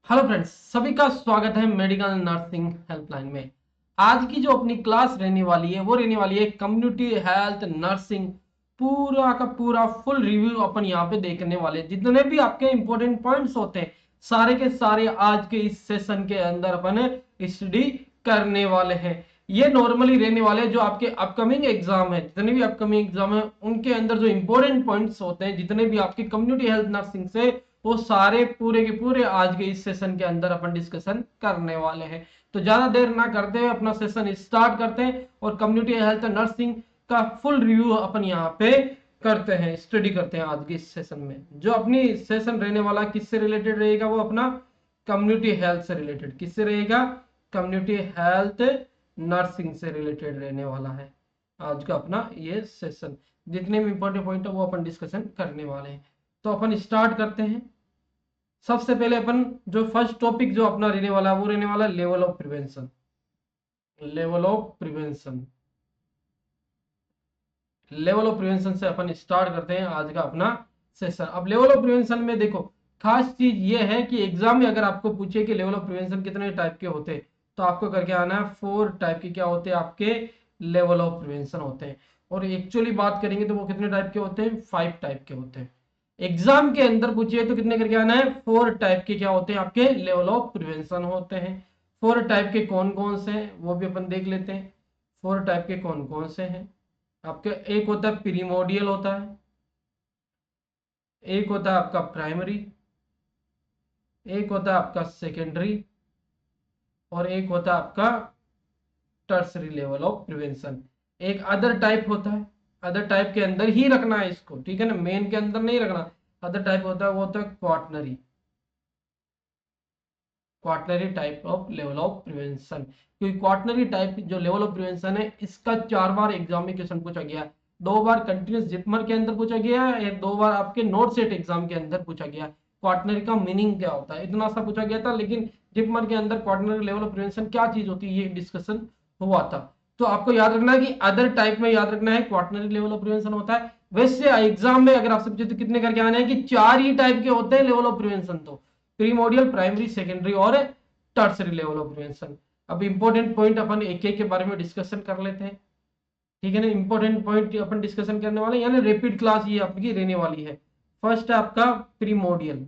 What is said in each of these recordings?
Hello friends, सभी का स्वागत है मेडिकल नर्सिंग हेल्पलाइन में। आज की जो अपनी क्लास रहने वाली है वो रहने वाली है कम्युनिटी हेल्थ नर्सिंग। पूरा का पूरा फुल रिव्यू अपन यहाँ पे देखने वाले हैं। जितने भी आपके इंपॉर्टेंट पॉइंट्स होते हैं सारे के सारे आज के इस सेशन के अंदर अपन स्टडी करने वाले हैं। ये नॉर्मली रहने वाले जो आपके अपकमिंग एग्जाम है, जितने भी अपकमिंग एग्जाम है उनके अंदर जो इंपॉर्टेंट पॉइंट्स होते हैं, जितने भी आपके कम्युनिटी हेल्थ नर्सिंग से, वो सारे पूरे के पूरे आज के इस सेशन के अंदर अपन डिस्कशन करने वाले हैं। तो ज्यादा देर ना करते हुए अपना सेशन स्टार्ट करते हैं और कम्युनिटी हेल्थ नर्सिंग का फुल रिव्यू अपन यहाँ पे करते हैं, स्टडी करते हैं आज के इस सेशन में। जो अपनी सेशन रहने वाला किससे रिलेटेड रहेगा, वो अपना कम्युनिटी हेल्थ से रिलेटेड। किससे रहेगा? कम्युनिटी हेल्थ नर्सिंग से रिलेटेड रहने वाला है आज का अपना ये सेशन। जितने भी इंपॉर्टेंट पॉइंट है वो अपन डिस्कशन करने वाले हैं। तो अपन स्टार्ट करते हैं। सबसे पहले अपन जो फर्स्ट टॉपिक जो अपना रहने वाला है वो रहने वाला है level of prevention. Level of prevention, level of prevention से अपन स्टार्ट करते हैं आज का अपना सेशन। अब लेवल ऑफ प्रिवेंशन में देखो, खास चीज ये है कि एग्जाम में अगर आपको पूछे कि लेवल ऑफ प्रिवेंशन कितने टाइप के होते हैं, तो आपको करके आना है 4 टाइप के क्या होते हैं आपके लेवल ऑफ प्रिवेंशन होते हैं। और एक्चुअली बात करेंगे तो वो कितने टाइप के होते हैं? 5 टाइप के होते हैं। एग्जाम के अंदर पूछिए तो कितने करके आना है? 4 टाइप के क्या होते हैं आपके लेवल ऑफ प्रिवेंशन होते हैं। 4 टाइप के कौन कौन से हैं वो भी अपन देख लेते हैं। 4 टाइप के कौन कौन से हैं आपके? एक होता है प्रीमोडियल होता है, एक होता है आपका प्राइमरी, एक होता है आपका सेकेंडरी, और एक होता है आपका टर्सरी लेवल ऑफ प्रिवेंशन। एक अदर टाइप होता है, अदर टाइप के अंदर ही रखना है इसको, ठीक है ना, मेन के अंदर नहीं रखना। अदर टाइप होता है वो होता है quaternary, quaternary type of level of prevention. क्योंकि क्वाटनरी टाइप जो लेवल ऑफ प्रिवेंशन है इसका 4 बार एग्जाम में क्वेश्चन पूछा गया। 2 बार कंटिन्यूस जिपमर के अंदर पूछा गया है, 2 बार आपके नोट सेट एग्जाम के अंदर पूछा गया। क्वाटनरी का मीनिंग क्या होता है इतना सा पूछा गया था, लेकिन जिपमर के अंदर क्वाटनरी लेवल ऑफ प्रिवेंशन क्या चीज होती है ये डिस्कशन हुआ था। तो आपको याद रखना है कि अदर टाइप में याद रखना है क्वाटनरी लेवल ऑफ प्रिवेंशन होता है। वैसे एग्जाम में अगर आपसे पूछे तो कितने करके आना है कि 4 ही टाइप के होते हैं लेवल ऑफ प्रिवेंशन। तो प्रीमोडियल, प्राइमरी, सेकेंडरी और टर्सरी लेवल ऑफ प्रिवेंशन। अब इंपॉर्टेंट पॉइंट अपन एक एक के बारे में डिस्कशन कर लेते हैं, ठीक है ना। इंपॉर्टेंट पॉइंट अपन डिस्कशन करने वाले यानी रैपिड क्लास ये आपकी रहने वाली है। फर्स्ट है आपका प्रीमोडियल।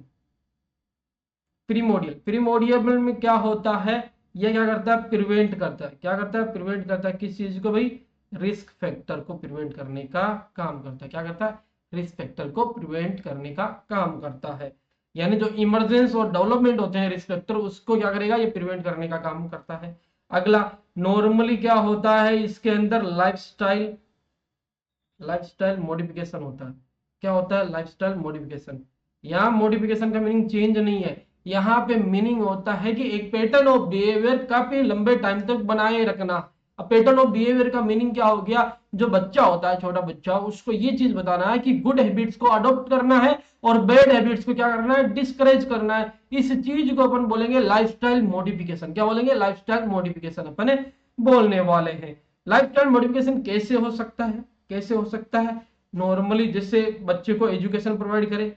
प्रीमोडियल, प्रीमोडियल में क्या होता है? ये क्या करता है? प्रिवेंट करता है। क्या करता है? प्रिवेंट करता है किस चीज को भाई? रिस्क फैक्टर को प्रिवेंट करने का काम करता है। क्या करता है? रिस्क फैक्टर को प्रिवेंट करने का काम करता है। यानी जो इमरजेंस और डेवलपमेंट होते हैं रिस्क फैक्टर, उसको क्या करेगा? ये प्रिवेंट करने का काम करता है। अगला, नॉर्मली क्या होता है इसके अंदर? लाइफस्टाइल, लाइफस्टाइल मॉडिफिकेशन होता है। क्या होता है? Lifestyle modification. यहाँ मॉडिफिकेशन का मीनिंग चेंज नहीं है, यहाँ पे मीनिंग होता है कि एक पैटर्न ऑफ बिहेवियर काफी लंबे टाइम तक बनाए रखना। अब पैटर्न ऑफ बिहेवियर का मीनिंग क्या हो गया? जो बच्चा होता है, छोटा बच्चा, उसको ये चीज बताना है कि गुड हैबिट्स को अडॉप्ट करना है और बैड हैबिट्स को क्या करना है? डिस्करेज करना है। इस चीज को अपन बोलेंगे लाइफस्टाइल मॉडिफिकेशन। क्या बोलेंगे? लाइफस्टाइल मॉडिफिकेशन अपन बोलने वाले हैं। लाइफस्टाइल मॉडिफिकेशन कैसे हो सकता है? कैसे हो सकता है? नॉर्मली जैसे बच्चे को एजुकेशन प्रोवाइड करे,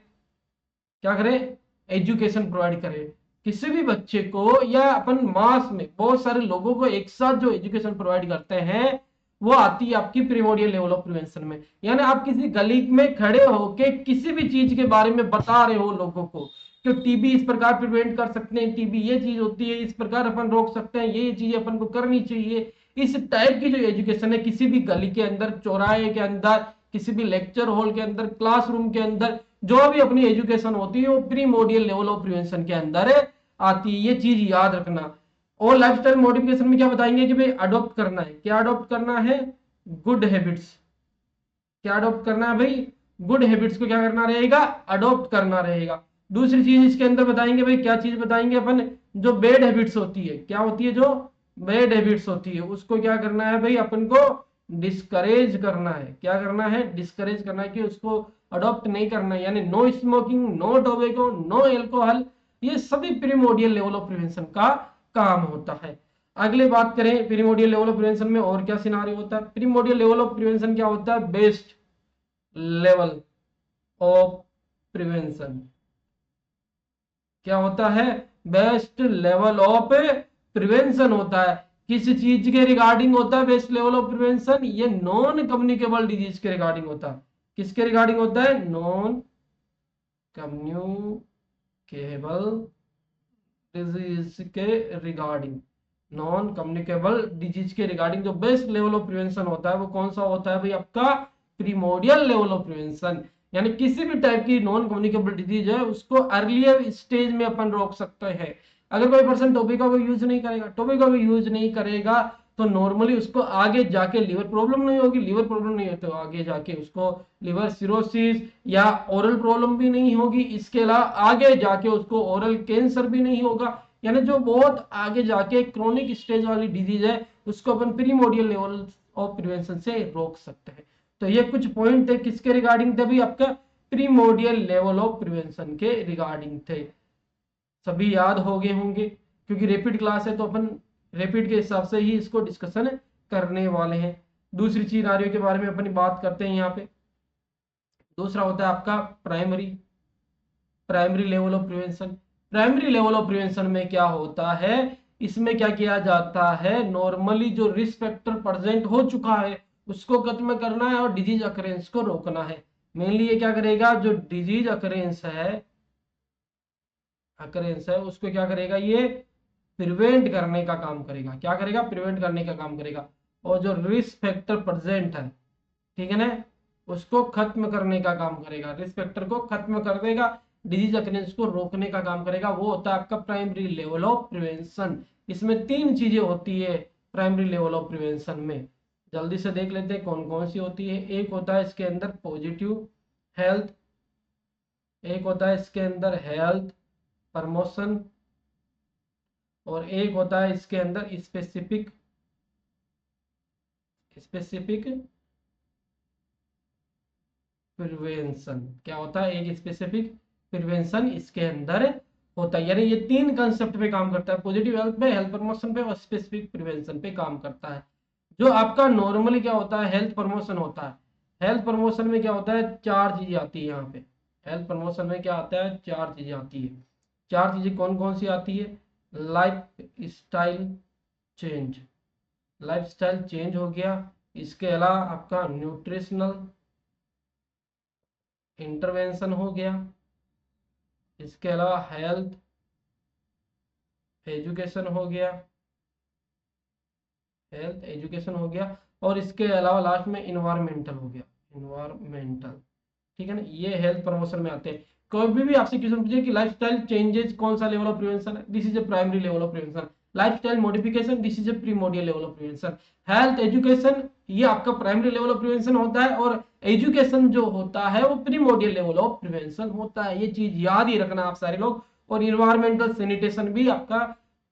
क्या करे? एजुकेशन प्रोवाइड करे किसी भी बच्चे को, या अपन मास में बहुत सारे लोगों को एक साथ जो एजुकेशन प्रोवाइड करते हैं, वो आती है आपकी प्रीमोडियल लेवल ऑफ प्रिवेंशन में। यानी आप किसी गली में खड़े होके किसी भी चीज के बारे में बता रहे हो लोगों को कि टीबी इस प्रकार प्रिवेंट कर सकते हैं, टीबी ये चीज होती है, इस प्रकार अपन रोक सकते हैं, ये चीज अपन को करनी चाहिए। इस टाइप की जो एजुकेशन है किसी भी गली के अंदर, चौराहे के अंदर, किसी भी लेक्चर हॉल के अंदर, क्लासरूम के अंदर जो भी अपनी एजुकेशन होती है वो प्रीमोडियल लेवल ऑफ प्रिवेंशन के अंदर आती है। ये चीज याद रखना। और लाइफस्टाइल मॉडिफिकेशन में क्या बताएंगे कि भाई अडॉप्ट करना है। क्या अडॉप्ट करना है? Good habits. क्या अडॉप्ट करना है भाई? गुड हैबिट्स को क्या करना रहेगा? अडॉप्ट करना रहेगा। दूसरी चीज इसके अंदर बताएंगे भाई, क्या चीज बताएंगे अपन? जो बैड हैबिट्स होती है, क्या होती है? जो बैड हैबिट्स होती है उसको क्या करना है भाई? अपन को डिस्करेज करना है। क्या करना है? डिस्करेज करना है कि उसको अडॉप्ट नहीं करना है। यानी no smoking, no tobacco, no alcohol, ये सभी प्रीमोडियल लेवल ऑफ प्रिवेंशन का काम होता है। अगले बात करें प्रीमोडियल लेवल ऑफ प्रिवेंशन में और क्या सिनारियो होता है। प्रीमोडियल लेवल ऑफ प्रिवेंशन क्या होता है? Best level of prevention. क्या होता है? बेस्ट लेवल ऑफ प्रिवेंशन होता है। किस चीज के रिगार्डिंग होता है बेस्ट लेवल ऑफ प्रिवेंशन? ये नॉन कम्युनिकेबल डिजीज के रिगार्डिंग होता है। किसके रिगार्डिंग होता है? नॉन कम्युनिकेबल डिजीज के रिगार्डिंग। नॉन कम्युनिकेबल डिजीज के रिगार्डिंग जो बेस्ट लेवल ऑफ प्रिवेंशन होता है वो कौन सा होता है भाई? आपका प्रीमोडियल लेवल ऑफ प्रिवेंशन। यानी किसी भी टाइप की नॉन कम्युनिकेबल डिजीज है उसको अर्लियर स्टेज में अपन रोक सकते हैं। अगर कोई पर्सन टोबैको को यूज नहीं करेगा, टोबैको को यूज नहीं करेगा तो नॉर्मली उसको आगे जाके लीवर प्रॉब्लम नहीं होगी। लीवर प्रॉब्लम नहीं होती तो आगे जाके उसको लिवर सिरोसिस या ओरल प्रॉब्लम भी नहीं होगी। इसके अलावा आगे जाके उसको ओरल कैंसर भी नहीं होगा। यानी जो बहुत आगे जाके क्रोनिक स्टेज वाली डिजीज है उसको अपन प्रीमोडियल लेवल ऑफ प्रिवेंशन से रोक सकते हैं। तो ये कुछ पॉइंट थे किसके रिगार्डिंग थे भी? आपका प्रीमोडियल लेवल ऑफ प्रिवेंशन के रिगार्डिंग थे। सभी याद हो गए होंगे क्योंकि रैपिड क्लास है तो अपन रैपिड के हिसाब से ही इसको डिस्कशन करने वाले हैं। दूसरी चीज नारियों के बारे में अपनी बात करते हैं यहाँ पे। दूसरा होता है आपका primary level of prevention. Primary level of prevention में क्या होता है? इसमें क्या किया जाता है? नॉर्मली जो रिस्क फैक्टर प्रेजेंट हो चुका है उसको खत्म करना है और डिजीज अकरेंस को रोकना है। मेनली ये क्या करेगा? जो डिजीज अकरेंस है उसको क्या करेगा? ये प्रिवेंट करने का काम करेगा। क्या करेगा? प्रिवेंट करने का काम करेगा। और जो रिस्क फैक्टर प्रेजेंट है, ठीक है ना, उसको खत्म करने का काम करेगा। रिस्क फैक्टर को खत्म कर देगा, डिजीज अकरेंस को रोकने का काम करेगा। वो होता है आपका प्राइमरी लेवल ऑफ प्रिवेंशन। इसमें तीन चीजें होती है प्राइमरी लेवल ऑफ प्रिवेंशन में। जल्दी से देख लेते हैं कौन कौन सी होती है। एक होता है इसके अंदर पॉजिटिव हेल्थ, एक होता है इसके अंदर हेल्थ प्रमोशन, और एक होता है इसके अंदर स्पेसिफिक प्रिवेंशन। क्या होता है? एक स्पेसिफिक प्रिवेंशन इसके अंदर होता है। यानी ये तीन कंसेप्ट पे काम करता है, पॉजिटिव हेल्थ पे, हेल्थ प्रमोशन पे और स्पेसिफिक प्रिवेंशन पे काम करता है। जो आपका नॉर्मली क्या होता है? हेल्थ प्रमोशन होता है। हेल्थ प्रमोशन में क्या होता है? चार चीजें आती है यहाँ पे। हेल्थ प्रमोशन में क्या आता है? चार चीजें आती है। चार चीजें कौन कौन सी आती है? Life style change, life style change हो गया। इसके अलावा आपका न्यूट्रिशनल इंटरवेंशन हो गया। इसके अलावा हेल्थ एजुकेशन हो गया, हेल्थ एजुकेशन हो गया। और इसके अलावा लास्ट में इन्वायरमेंटल हो गया, इन्वायरमेंटल। ठीक है ना, ये हेल्थ प्रमोशन में आते हैं। कभी भी आपसे क्वेश्चन पूछे कि लाइफस्टाइल चेंजेस कौन सा लेवल ऑफ प्रिवेंशन है, this is a primary level of prevention. Lifestyle modification, this is a primordial level of prevention. Health education, ये आपका प्राइमरी लेवल ऑफ प्रिवेंशन होता है, और एजुकेशन जो होता है वो प्रीमोडियल लेवल ऑफ प्रिवेंशन होता है। ये चीज याद ही रखना आप सारे लोग। और इन्वायरमेंटल सैनिटेशन भी आपका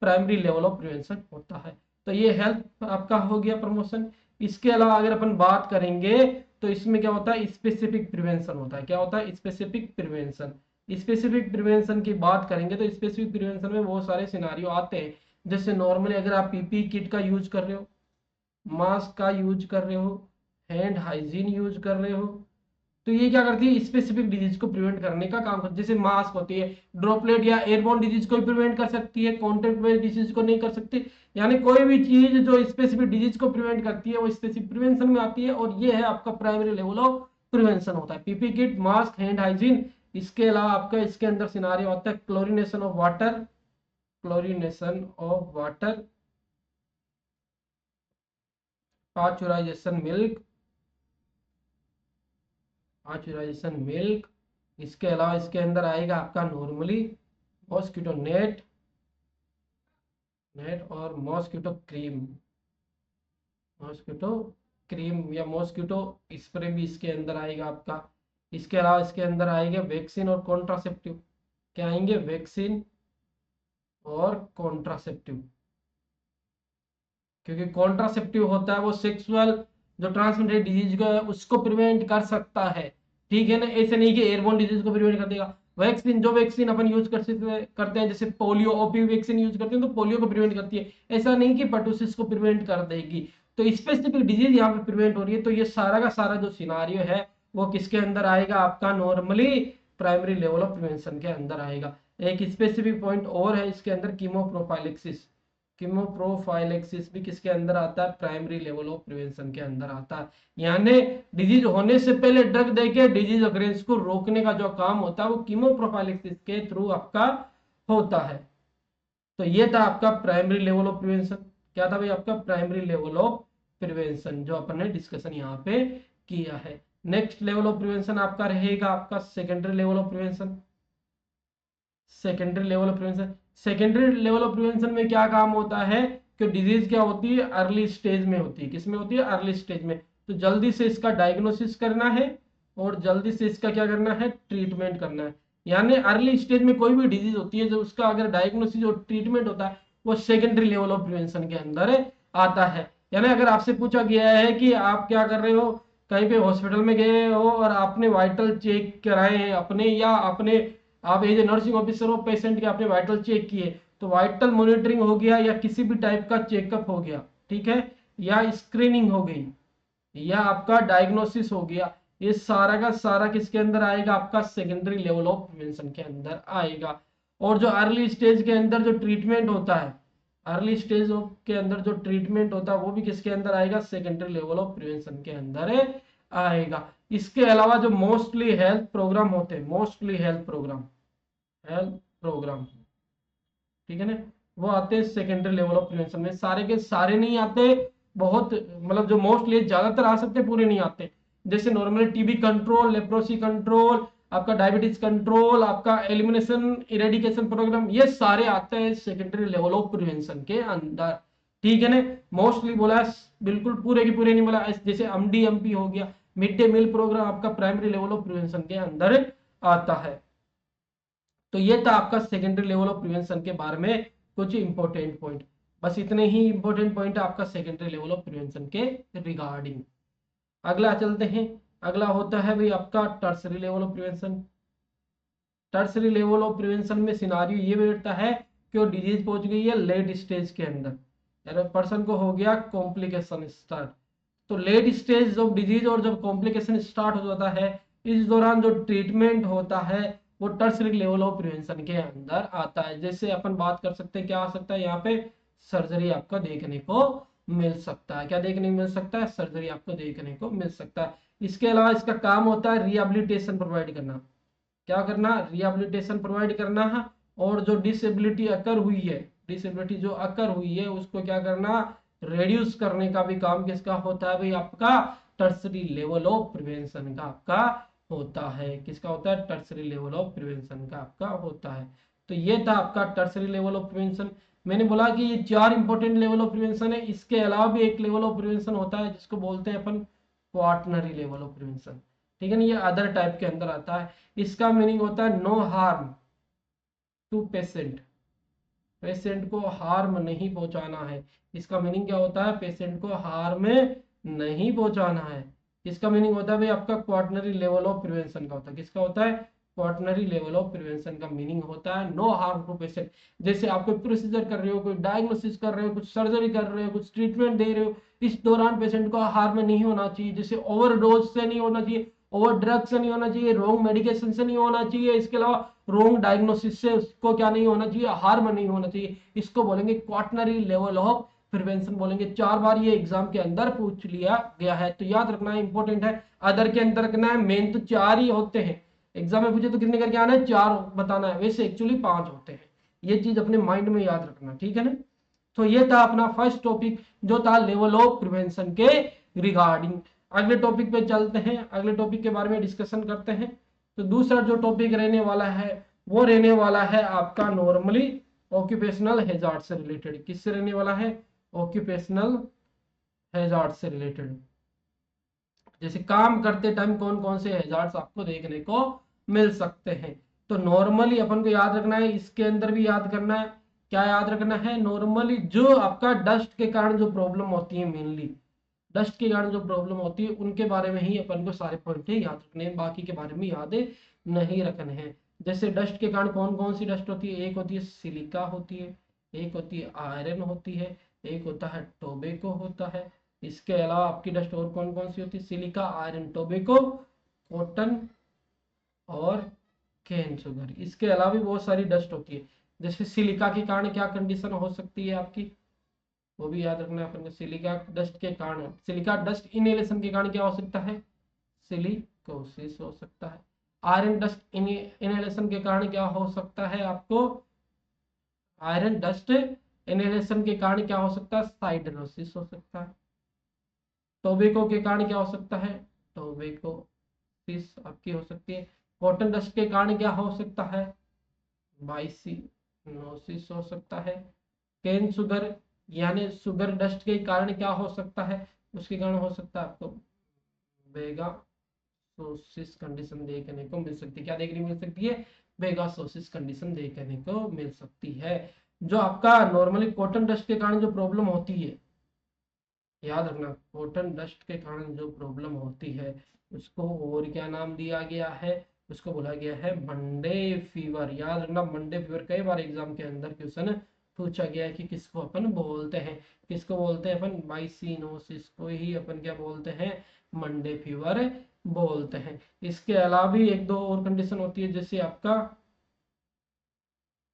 प्राइमरी लेवल ऑफ प्रिवेंशन होता है। तो ये हेल्थ आपका हो गया प्रमोशन। इसके अलावा अगर अपन बात करेंगे तो इसमें क्या होता है? स्पेसिफिक प्रिवेंशन होता है। क्या होता है? Specific prevention. स्पेसिफिक प्रिवेंशन की बात करेंगे तो स्पेसिफिक प्रिवेंशन में बहुत सारे सिनारियो आते हैं। जैसे नॉर्मली अगर आप पीपी किट का यूज कर रहे हो, मास्क का यूज कर रहे हो, हैंड हाइजीन यूज कर रहे हो, तो ये क्या करती है? स्पेसिफिक डिजीज को प्रिवेंट करने का काम करती है। जैसे मास्क होती है, ड्रॉपलेट या एयरबोर्न डिजीज को प्रिवेंट कर सकती है, कॉन्टेक्ट बेस्ड डिजीज को नहीं कर सकती। यानी कोई भी चीज जो स्पेसिफिक डिजीज को प्रिवेंट करती है वो स्पेसिफिक प्रिवेंशन में आती है, और ये है आपका प्राइमरी लेवल ऑफ प्रिवेंशन होता है। PP kit, mask, hand hygiene. इसके अलावा आपका इसके अंदर सिनारियो आता है chlorination of water, chlorination of water, pasteurisation milk, pasteurisation milk. इसके अलावा इसके अंदर आएगा आपका नॉर्मली मॉस्किटो नेट, और मॉस्किटो क्रीम, मॉस्किटो क्रीम या मॉस्किटो स्प्रे भी इसके अंदर आएगा आपका। इसके अलावा इसके अंदर आएगा वैक्सीन और कॉन्ट्रासेप्टिव। क्या आएंगे? वैक्सीन और कॉन्ट्रासेप्टिव। क्योंकि कॉन्ट्रासेप्टिव होता है वो सेक्सुअल जो ट्रांसमिटेड डिजीज को है उसको प्रिवेंट कर सकता है। ठीक है ना, ऐसे नहीं कि एयरबोर्न डिजीज को प्रिवेंट कर देगा। वैक्सीन, जो वैक्सीन अपन यूज करते हैं, जैसे पोलियो, ओपी वैक्सीन यूज करते हैं तो पोलियो को प्रिवेंट करती है। ऐसा नहीं कि पर्टुसिस को प्रिवेंट कर देगी। तो स्पेसिफिक डिजीज यहाँ पे प्रिवेंट हो रही है। तो ये सारा का सारा जो सिनारियो है वो किसके अंदर आएगा? आपका normally primary level of prevention के अंदर आएगा। एक स्पेसिफिक पॉइंट और है इसके अंदर, कीमोप्रोफाइलेक्सिस। कीमोप्रोफाइलेक्सिस भी किसके अंदर आता है? प्राइमरी लेवल ऑफ प्रिवेंशन के अंदर आता है। यानी डिजीज होने से पहले ड्रग देके डिजीज अग्रेंस को रोकने का जो काम होता है वो कीमोप्रोफाइलेक्सिस के थ्रू आपका होता है। तो ये था आपका प्राइमरी लेवल ऑफ प्रिवेंशन। क्या था भाई? आपका प्राइमरी लेवल ऑफ प्रिवेंशन, जो अपन ने डिस्कशन यहाँ पे किया है। नेक्स्ट लेवल ऑफ प्रिवेंशन आपका रहेगा आपका secondary level of prevention. Secondary level of prevention, secondary level of prevention में क्या काम होता है कि डिजीज क्या होती है? अर्ली स्टेज में होती है। किसमें होती है? अर्ली स्टेज में। तो जल्दी से इसका डायग्नोसिस करना है और जल्दी से इसका क्या करना है? ट्रीटमेंट करना है। यानी अर्ली स्टेज में कोई भी डिजीज होती है जो उसका अगर डायग्नोसिस और ट्रीटमेंट होता है वो सेकेंडरी लेवल ऑफ प्रिवेंशन के अंदर आता है। यानी अगर आपसे पूछा गया है कि आप क्या कर रहे हो, कहीं पे हॉस्पिटल में गए हो और आपने वाइटल चेक कराए हैं अपने, या अपने आप एज ए नर्सिंग ऑफिसर हो, पेशेंट के आपने वाइटल चेक किए, तो वाइटल मॉनिटरिंग हो गया या किसी भी टाइप का चेकअप हो गया, ठीक है, या स्क्रीनिंग हो गई, या आपका डायग्नोसिस हो गया, ये सारा का सारा किसके अंदर आएगा? आपका सेकेंडरी लेवल ऑफ प्रिवेंशन के अंदर आएगा। और जो अर्ली स्टेज के अंदर जो ट्रीटमेंट होता है, अर्ली स्टेज के अंदर जो ट्रीटमेंट होता है वो भी किसके अंदर आएगा? सेकेंडरी लेवल ऑफ प्रिवेंशन के अंदर आएगा। इसके अलावा जो मोस्टली हेल्थ प्रोग्राम होते हैं, मोस्टली हेल्थ प्रोग्राम, ठीक है ना, वो आते हैं सेकेंडरी लेवल ऑफ प्रिवेंशन में। सारे के सारे नहीं आते, बहुत मतलब जो मोस्टली ज्यादातर आ सकते, पूरे नहीं आते। जैसे normally TB control, leprosy control, आपका डायबिटीज कंट्रोल, आपका एलिमिनेशन इरेडिकेशन प्रोग्राम, ये सारे आते हैं सेकेंडरी लेवल ऑफ प्रिवेंशन के अंदर, ठीक है ना। मोस्टली बोला, बिल्कुल पूरे के पूरे नहीं बोला। जैसे एमडी हो गया, मिड डे मील प्रोग्राम, आपका प्राइमरी लेवल ऑफ प्रिवेंशन के अंदर आता है। तो ये था आपका सेकेंडरी लेवल ऑफ प्रिवेंशन के बारे में कुछ इंपॉर्टेंट पॉइंट। बस इतने ही इंपॉर्टेंट पॉइंट है आपका सेकेंडरी लेवल ऑफ प्रिवेंशन के रिगार्डिंग। अगला चलते हैं। अगला होता है भाई आपका tertiary level of prevention. Tertiary level of prevention में सिनारियो ये बैठता है कि वो डिजीज पहुंच गई है लेट स्टेज के अंदर, यानी पर्सन को हो गया कॉम्प्लिकेशन स्टार्ट। तो लेट स्टेज ऑफ डिजीज और जब कॉम्प्लिकेशन स्टार्ट हो जाता है, इस दौरान जो ट्रीटमेंट होता है वो टर्सरी लेवल ऑफ प्रिवेंशन के अंदर आता है। जैसे अपन बात कर सकते हैं, क्या आ सकता है यहाँ पे? सर्जरी आपको देखने को मिल सकता है। क्या देखने को मिल सकता है? सर्जरी आपको देखने को मिल सकता है। इसके अलावा इसका काम होता है रिहेबिलिटेशन प्रोवाइड करना। क्या करना? रिहेबिलिटेशन प्रोवाइड करना है। और जो डिसेबिलिटी अकर हुई है, डिसेबिलिटी जो अकर हुई है उसको क्या करना? रेड्यूस करने का भी काम किसका होता है भाई? आपका टर्सरी लेवल ऑफ प्रिवेंशन का आपका होता है। किसका होता है? टर्सरी लेवल ऑफ प्रिवेंशन का आपका होता है। तो ये था आपका टर्सरी लेवल ऑफ प्रिवेंशन। मैंने बोला कि ये 4 इंपॉर्टेंट लेवल ऑफ प्रिवेंशन है। इसके अलावा भी एक लेवल ऑफ प्रिवेंशन होता है जिसको बोलते हैं अपन क्वाटनरी लेवल ऑफ प्रिवेंशन, ठीक है ना, ये अदर टाइप के अंदर आता है। इसका मीनिंग होता है no harm to patient, patient को हार्म नहीं पहुंचाना है। इसका मीनिंग क्या होता है? पेशेंट को हार्म नहीं पहुंचाना है। इसका मीनिंग होता है भाई आपका क्वाटनरी लेवल ऑफ प्रिवेंशन का होता है। किसका होता है? क्वाटनरी लेवल ऑफ प्रिवेंशन का मीनिंग होता है नो हार्म टू पेशेंट। जैसे आप कोई प्रोसीजर कर रहे हो, कोई डायग्नोसिस कर रहे हो, कुछ सर्जरी कर रहे हो, कुछ ट्रीटमेंट दे रहे हो, इस दौरान पेशेंट को हार्म नहीं होना चाहिए। जैसे ओवरडोज से नहीं होना चाहिए, ओवर ड्रग से नहीं होना चाहिए, रॉन्ग मेडिकेशन से नहीं होना चाहिए, इसके अलावा रॉन्ग डायग्नोसिस से उसको क्या नहीं होना चाहिए? हार्म नहीं होना चाहिए। इसको बोलेंगे क्वाटनरी लेवल ऑफ प्रिवेंशन बोलेंगे। 4 बार ये एग्जाम के अंदर पूछ लिया गया है, तो याद रखना है, इंपॉर्टेंट है। अदर के अंदर रखना है, मेन तो 4 ही होते हैं। एग्जाम में पूछे तो कितने करके आना है? 4 बताना है, वैसे एक्चुअली 5 होते हैं। ये चीज अपने माइंड में याद रखना, ठीक है ना। तो ये था अपना फर्स्ट टॉपिक जो था लेवल ऑफ प्रिवेंशन के रिगार्डिंग। अगले टॉपिक पे चलते हैं, अगले टॉपिक के बारे में डिस्कशन करते हैं। तो दूसरा जो टॉपिक रहने वाला है वो रहने वाला है आपका नॉर्मली ऑक्यूपेशनल हैजार्ड से रिलेटेड। किससे रहने वाला है? ऑक्यूपेशनल हैजार्ड से रिलेटेड। जैसे काम करते टाइम कौन कौन से हैजार्ड्स आपको देखने को मिल सकते हैं। तो नॉर्मली अपन को याद रखना है, इसके अंदर भी याद करना है। क्या याद रखना है? नॉर्मली जो आपका डस्ट के कारण जो प्रॉब्लम होती है, मेनली डस्ट के कारण जो प्रॉब्लम होती है उनके बारे में ही अपन को सारे पॉइंट याद रखने हैं, बाकी के बारे में याद नहीं रखने हैं। जैसे डस्ट के कारण कौन कौन सी डस्ट होती है? एक होती है सिलिका होती है, एक होती है आयरन होती है, एक होता है टोबैको होता है। इसके अलावा आपकी डस्ट और कौन कौन सी होती है? सिलिका, आयरन, टोबैको, कॉटन और केन शुगर। इसके अलावा भी बहुत सारी डस्ट होती है, जैसे सिलिका के कारण क्या कंडीशन हो सकती है आपकी, वो भी याद रखना है अपन को। सिलिका डस्ट के कारण, सिलिका डस्ट इनहेलेशन के कारण क्या हो सकता है, सिलिकोसिस हो सकता है। आयरन डस्ट इनहेलेशन के कारण क्या हो सकता है आपको, आयरन डस्ट इनहेलेशन के कारण क्या हो सकता है, साइडरोसिस हो सकता है। टोबैको के कारण क्या हो सकता है, टोबैकोसिस आपकी हो सकती है। कॉटन डस्ट के कारण क्या हो सकता है, बाइसिनोसिस हो सकता है। केन शुगर यानी शुगर डस्ट के कारण क्या हो सकता है, उसके कारण हो सकता है आपको वेगासोसिस कंडीशन देखने को मिल सकती है। क्या देखने को मिल सकती है, वेगासोसिस कंडीशन देखने को मिल सकती है। जो आपका नॉर्मली कॉटन डस्ट के कारण जो प्रॉब्लम होती है, याद रखना, कॉटन डस्ट के कारण जो प्रॉब्लम होती है उसको और क्या नाम दिया गया है, उसको बोला गया है मंडे फीवर। याद रखना, मंडे फीवर कई बार एग्जाम के अंदर क्वेश्चन पूछा गया है कि किसको अपन बोलते हैं, किसको बोलते हैं अपन, बाइसिनोसिस को ही अपन क्या बोलते हैं, मंडे फीवर बोलते हैं। इसके अलावा भी एक दो और कंडीशन होती है, जैसे आपका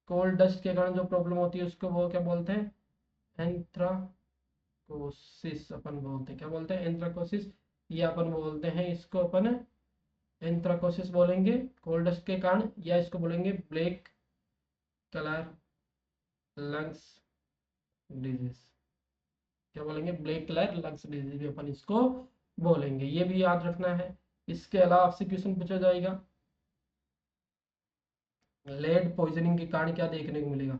कोल्ड डस्ट के कारण जो प्रॉब्लम होती है उसको वो क्या बोलते हैं, एंथ्रा कोसिस अपन बोलते हैं। क्या बोलते हैं, एंथ्राकोसिस, ये अपन बोलते हैं, इसको अपन एंथ्राकोसिस बोलेंगे कोल्ड डस्ट के कारण, या इसको बोलेंगे ब्लैक कलर लंग्स डिजीज। क्या बोलेंगे, ब्लैक कलर लंग्स डिजीज भी अपन इसको बोलेंगे, ये भी याद रखना है। इसके अलावा आपसे क्वेश्चन पूछा जाएगा, लेड पॉइजनिंग के कारण क्या देखने को मिलेगा,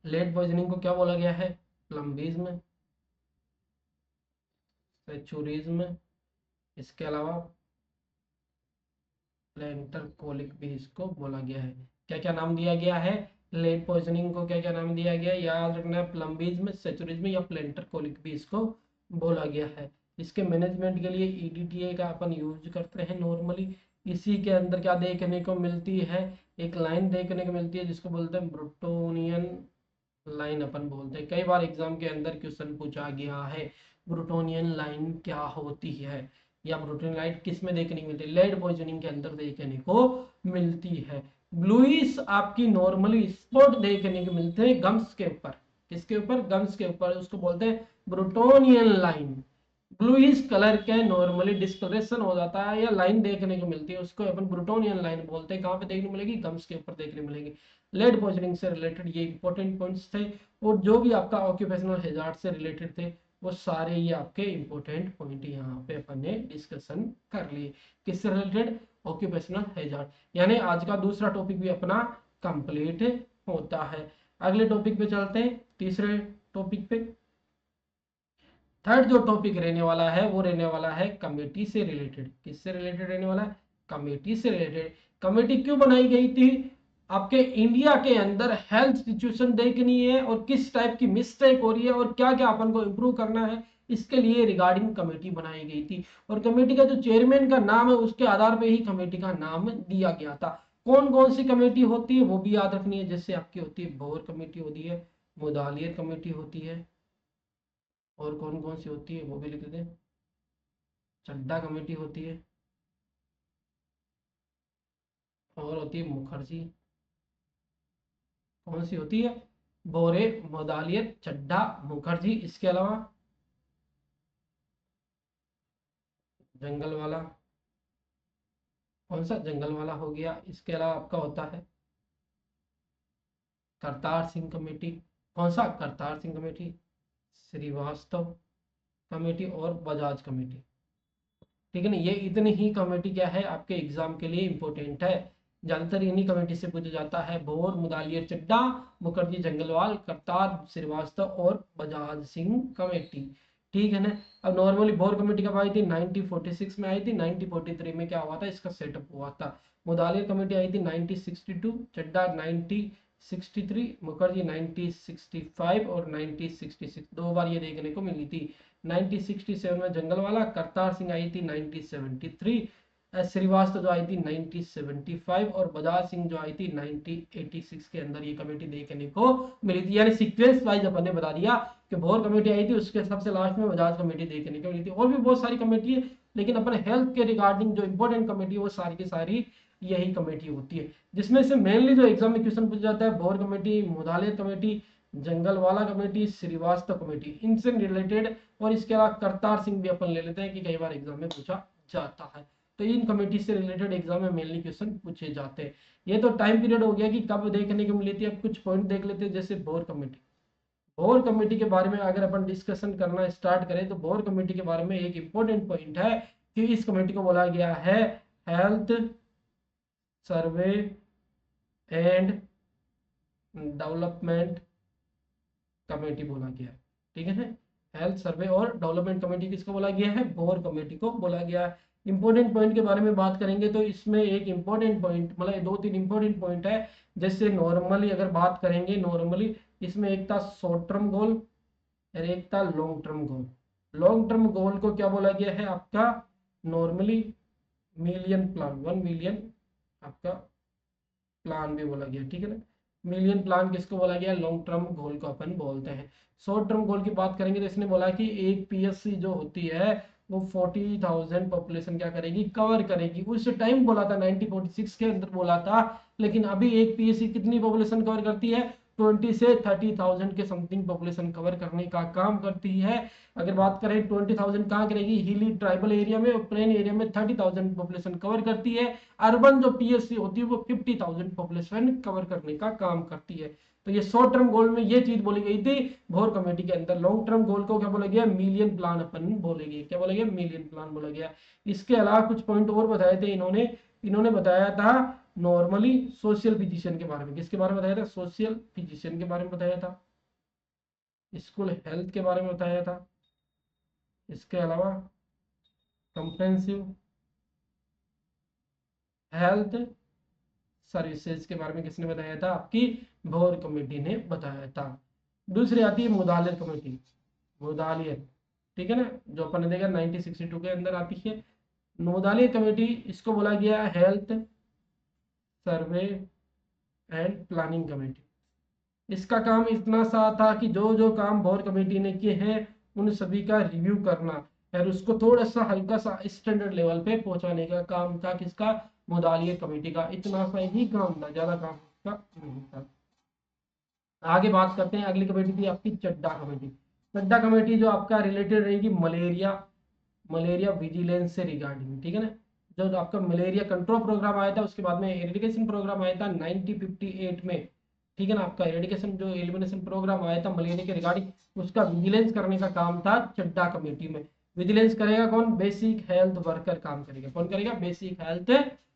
लेड पॉइजनिंग को क्या बोला गया है, प्लम्बिज्म, सेचुरिज्म, इसके अलावा प्लेंटर कोलिक भी इसको बोला गया है। क्या क्या नाम दिया गया है, लेड पॉइजनिंग को क्या क्या नाम दिया गया है, याद रखना है, प्लम्बिज्म, सेचुरिज्म या प्लेंटर कोलिक भी इसको बोला गया है। इसके मैनेजमेंट के लिए ईडीटीए का अपन यूज करते हैं नॉर्मली। इसी के अंदर क्या देखने को मिलती है, एक लाइन देखने को मिलती है जिसको बोलते हैं ब्रुटोनियन लाइन अपन बोलते हैं। कई बार एग्जाम के अंदर क्वेश्चन पूछा गया है ब्रुटोनियन लाइन क्या होती है, या ब्रुटोनियन लाइन किस में देखने को मिलती है, लेड पॉइजनिंग के अंदर देखने को मिलती है। ब्लूइश आपकी नॉर्मली स्पॉट देखने को मिलते हैं गम्स के ऊपर, किसके ऊपर, गम्स के ऊपर, उसको बोलते हैं ब्रुटोनियन लाइन। ब्लूइश कलर के नॉर्मली डिस्कलरेशन हो जाता है या लाइन देखने को मिलती है, उसको अपन ब्रुटोनियन लाइन बोलते हैं। कहाँ पे देखने मिलेगी, गम्स के ऊपर देखने मिलेगी। लेड पॉइजनिंग से रिलेटेड ये इंपॉर्टेंट पॉइंट्स थे, और जो भी आपका ऑक्यूपेशनल हैजार्ड से रिलेटेड थे वो सारे ये आपके इंपॉर्टेंट पॉइंट यहाँ पे अपन ने डिस्कशन कर लिए। किससे रिलेटेड, ऑक्यूपेशनल हैजार्ड। यानी आज का दूसरा टॉपिक भी अपना कंप्लीट होता है। अगले टॉपिक पे चलते हैं, तीसरे टॉपिक पे। थर्ड जो टॉपिक रहने वाला है वो रहने वाला है कमेटी से रिलेटेड। किससे रिलेटेड रहने वाला है, कमेटी से रिलेटेड। कमेटी क्यों बनाई गई थी, आपके इंडिया के अंदर हेल्थ सिचुएशन देखनी है और किस टाइप की मिस्टेक हो रही है और क्या क्या अपन को इम्प्रूव करना है, इसके लिए रिगार्डिंग कमेटी बनाई गई थी। और कमेटी का जो चेयरमैन का नाम है उसके आधार पर ही कमेटी का नाम दिया गया था। कौन कौन सी कमेटी होती है वो भी याद रखनी है, जैसे आपकी होती है बोर कमेटी होती है, मुदालियर कमेटी होती है, और कौन कौन सी होती है वो भी लिख देते हैं, चड्डा कमेटी होती है, और होती है मुखर्जी। कौन सी होती है, बोरे, मुदालियर, चड्डा, मुखर्जी। इसके अलावा जंगल वाला, कौन सा, जंगल वाला हो गया। इसके अलावा आपका होता है करतार सिंह कमेटी। कौन सा, करतार सिंह कमेटी, श्रीवास्तव कमेटी और बजाज कमेटी। ठीक है ना, ये इतनी ही कमेटी क्या है आपके एग्जाम के लिए इंपॉर्टेंट है, ज्यादातर इन्हीं कमेटी से पूछा जाता है। भोर, मुदालियर चड्डा, मुखर्जी जंगलवाल, करतार श्रीवास्तव और बजाज सिंह कमेटी। ठीक है ना। अब नॉर्मली भोर कमेटी कब आई थी, 1946 में आई थी। 1943 में क्या हुआ था, इसका सेटअप हुआ था। मुदालियर कमेटी आई थी 1962, चड्डा 1963, मुखर्जी 1965 और 1966, दो बार ये देखने को मिली थी। 1967 में जंगलवाला, करतार सिंह आई थी 1973, श्रीवास्तव जो आई थी 1975 और बजाज सिंह जो आई थी 1986 के अंदर ये कमेटी देखने को मिली थी। यानी सीक्वेंस वाइज अपन ने बता दिया कि भोर कमेटी आई थी, उसके सबसे लास्ट में बजाज कमेटी देखने को मिली थी। और भी बहुत सारी कमेटी है, लेकिन अपन हेल्थ के रिगार्डिंग जो इंपॉर्टेंट कमेटी है वो सारी की सारी यही कमेटी होती है, जिसमें से मेनली जो एग्जाम में क्वेश्चन पूछा जाता है Bhore committee, Mudaliar committee, Jungalwalla committee, Srivastava committee, इनसे रिलेटेड। और इसके अलावा करतार सिंह भी अपन ले लेते हैं कि कई बार एग्जाम में पूछा जाता है। तो इन कमेटी से रिलेटेड एग्जाम में मेनली क्वेश्चन पूछे जाते हैं। ये तो टाइम पीरियड हो गया कि कब देखने को मिली थी। अब कुछ पॉइंट देख लेते हैं, जैसे भोर कमेटी। भोर कमेटी के बारे में अगर अपन डिस्कशन करना स्टार्ट करें तो भोर कमेटी के बारे में एक इंपॉर्टेंट पॉइंट है कि इस कमेटी को बोला गया है health survey and development committee बोला गया है। ठीक है ना, हेल्थ सर्वे और डेवलपमेंट कमेटी किसको बोला गया है? भोर कमेटी को बोला गया है। इंपॉर्टेंट पॉइंट के बारे में बात करेंगे तो इसमें एक इंपॉर्टेंट पॉइंट, मतलब दो तीन इंपॉर्टेंट पॉइंट है। जैसे नॉर्मली अगर बात करेंगे, नॉर्मली इसमें एक था शॉर्ट टर्म गोल और एक था long term goal. Long term goal को क्या बोला गया है आपका? नॉर्मली मिलियन प्लान, 1 मिलियन आपका प्लान भी बोला गया। ठीक है ना, मिलियन प्लान किसको बोला गया? लॉन्ग टर्म गोल को अपन बोलते हैं। शॉर्ट टर्म गोल की बात करेंगे तो इसने बोला कि एक पीएससी जो होती है वो 40,000 पॉपुलेशन क्या करेगी? कवर करेगी। उस टाइम बोला था 1946 के अंदर बोला था, लेकिन अभी एक पीएससी कितनी पॉपुलेशन कवर करती है? 20 से 30,000 के समथिंग पॉपुलेशन कवर करने का काम करती है। अगर बात करें 20,000 कहाँ करेगी? हिली ट्राइबल एरिया में और प्लेन एरिया में 30,000 पॉपुलेशन कवर करती है। अर्बन जो पीएससी होती है वो 50,000 पॉपुलेशन कवर करने का काम करती है। तो ये शॉर्ट टर्म गोल में ये चीज बोली गई थी भोर कमेटी के अंदर। लॉन्ग टर्म गोल को क्या बोला गया? मिलियन प्लान अपन बोलेंगे। क्या बोला गया? मिलियन प्लान बोला गया। इसके अलावा कुछ पॉइंट और बताए थे इन्होंने। इन्होंने बताया था नॉर्मली सोशल फिजिशियन के बारे में। किसके बारे में बताया था? सोशल फिजिशियन के बारे में बताया था। स्कूल हेल्थ के बारे में बताया था। इसके अलावा कंप्रेहेंसिव हेल्थ सर्विसेज के बारे में किसने बताया था? आपकी भोर कमेटी ने बताया था। दूसरी आती है मुदालिर कमेटी। मुदालिर, ठीक है ना, जो अपन ने देखा 1962 के अंदर आती है। मुदालिर कमेटी, इसको बोला गया health survey and planning committee. इसका काम इतना सा था कि जो जो काम भोर कमेटी ने किए हैं उन सभी का रिव्यू करना और उसको थोड़ा सा हल्का सा स्टैंडर्ड लेवल पे पहुंचाने का काम था। किसका? मुदालिर कमेटी का। इतना सा ही काम था, ज्यादा काम इसका नहीं था। आगे बात करते हैं, अगली कमेटी थी आपकी चड्डा कमेटी। चड्डा कमेटी जो आपका रिलेटेड रहेगी मलेरिया, मलेरिया विजिलेंस से रिगार्डिंग। ठीक है ना, जो आपका मलेरिया कंट्रोल प्रोग्राम आया था उसके बाद में एरेडिकेशन प्रोग्राम आया था 1958 में। ठीक है ना, आपका एरेडिकेशन जो एलिमिनेशन प्रोग्राम आया था मलेरिया के रिगार्डिंग, उसका विजिलेंस करने का काम था चड्डा कमेटी में। विजिलेंस करेगा कौन? बेसिक हेल्थ वर्कर काम करेगा। कौन करेगा? बेसिक हेल्थ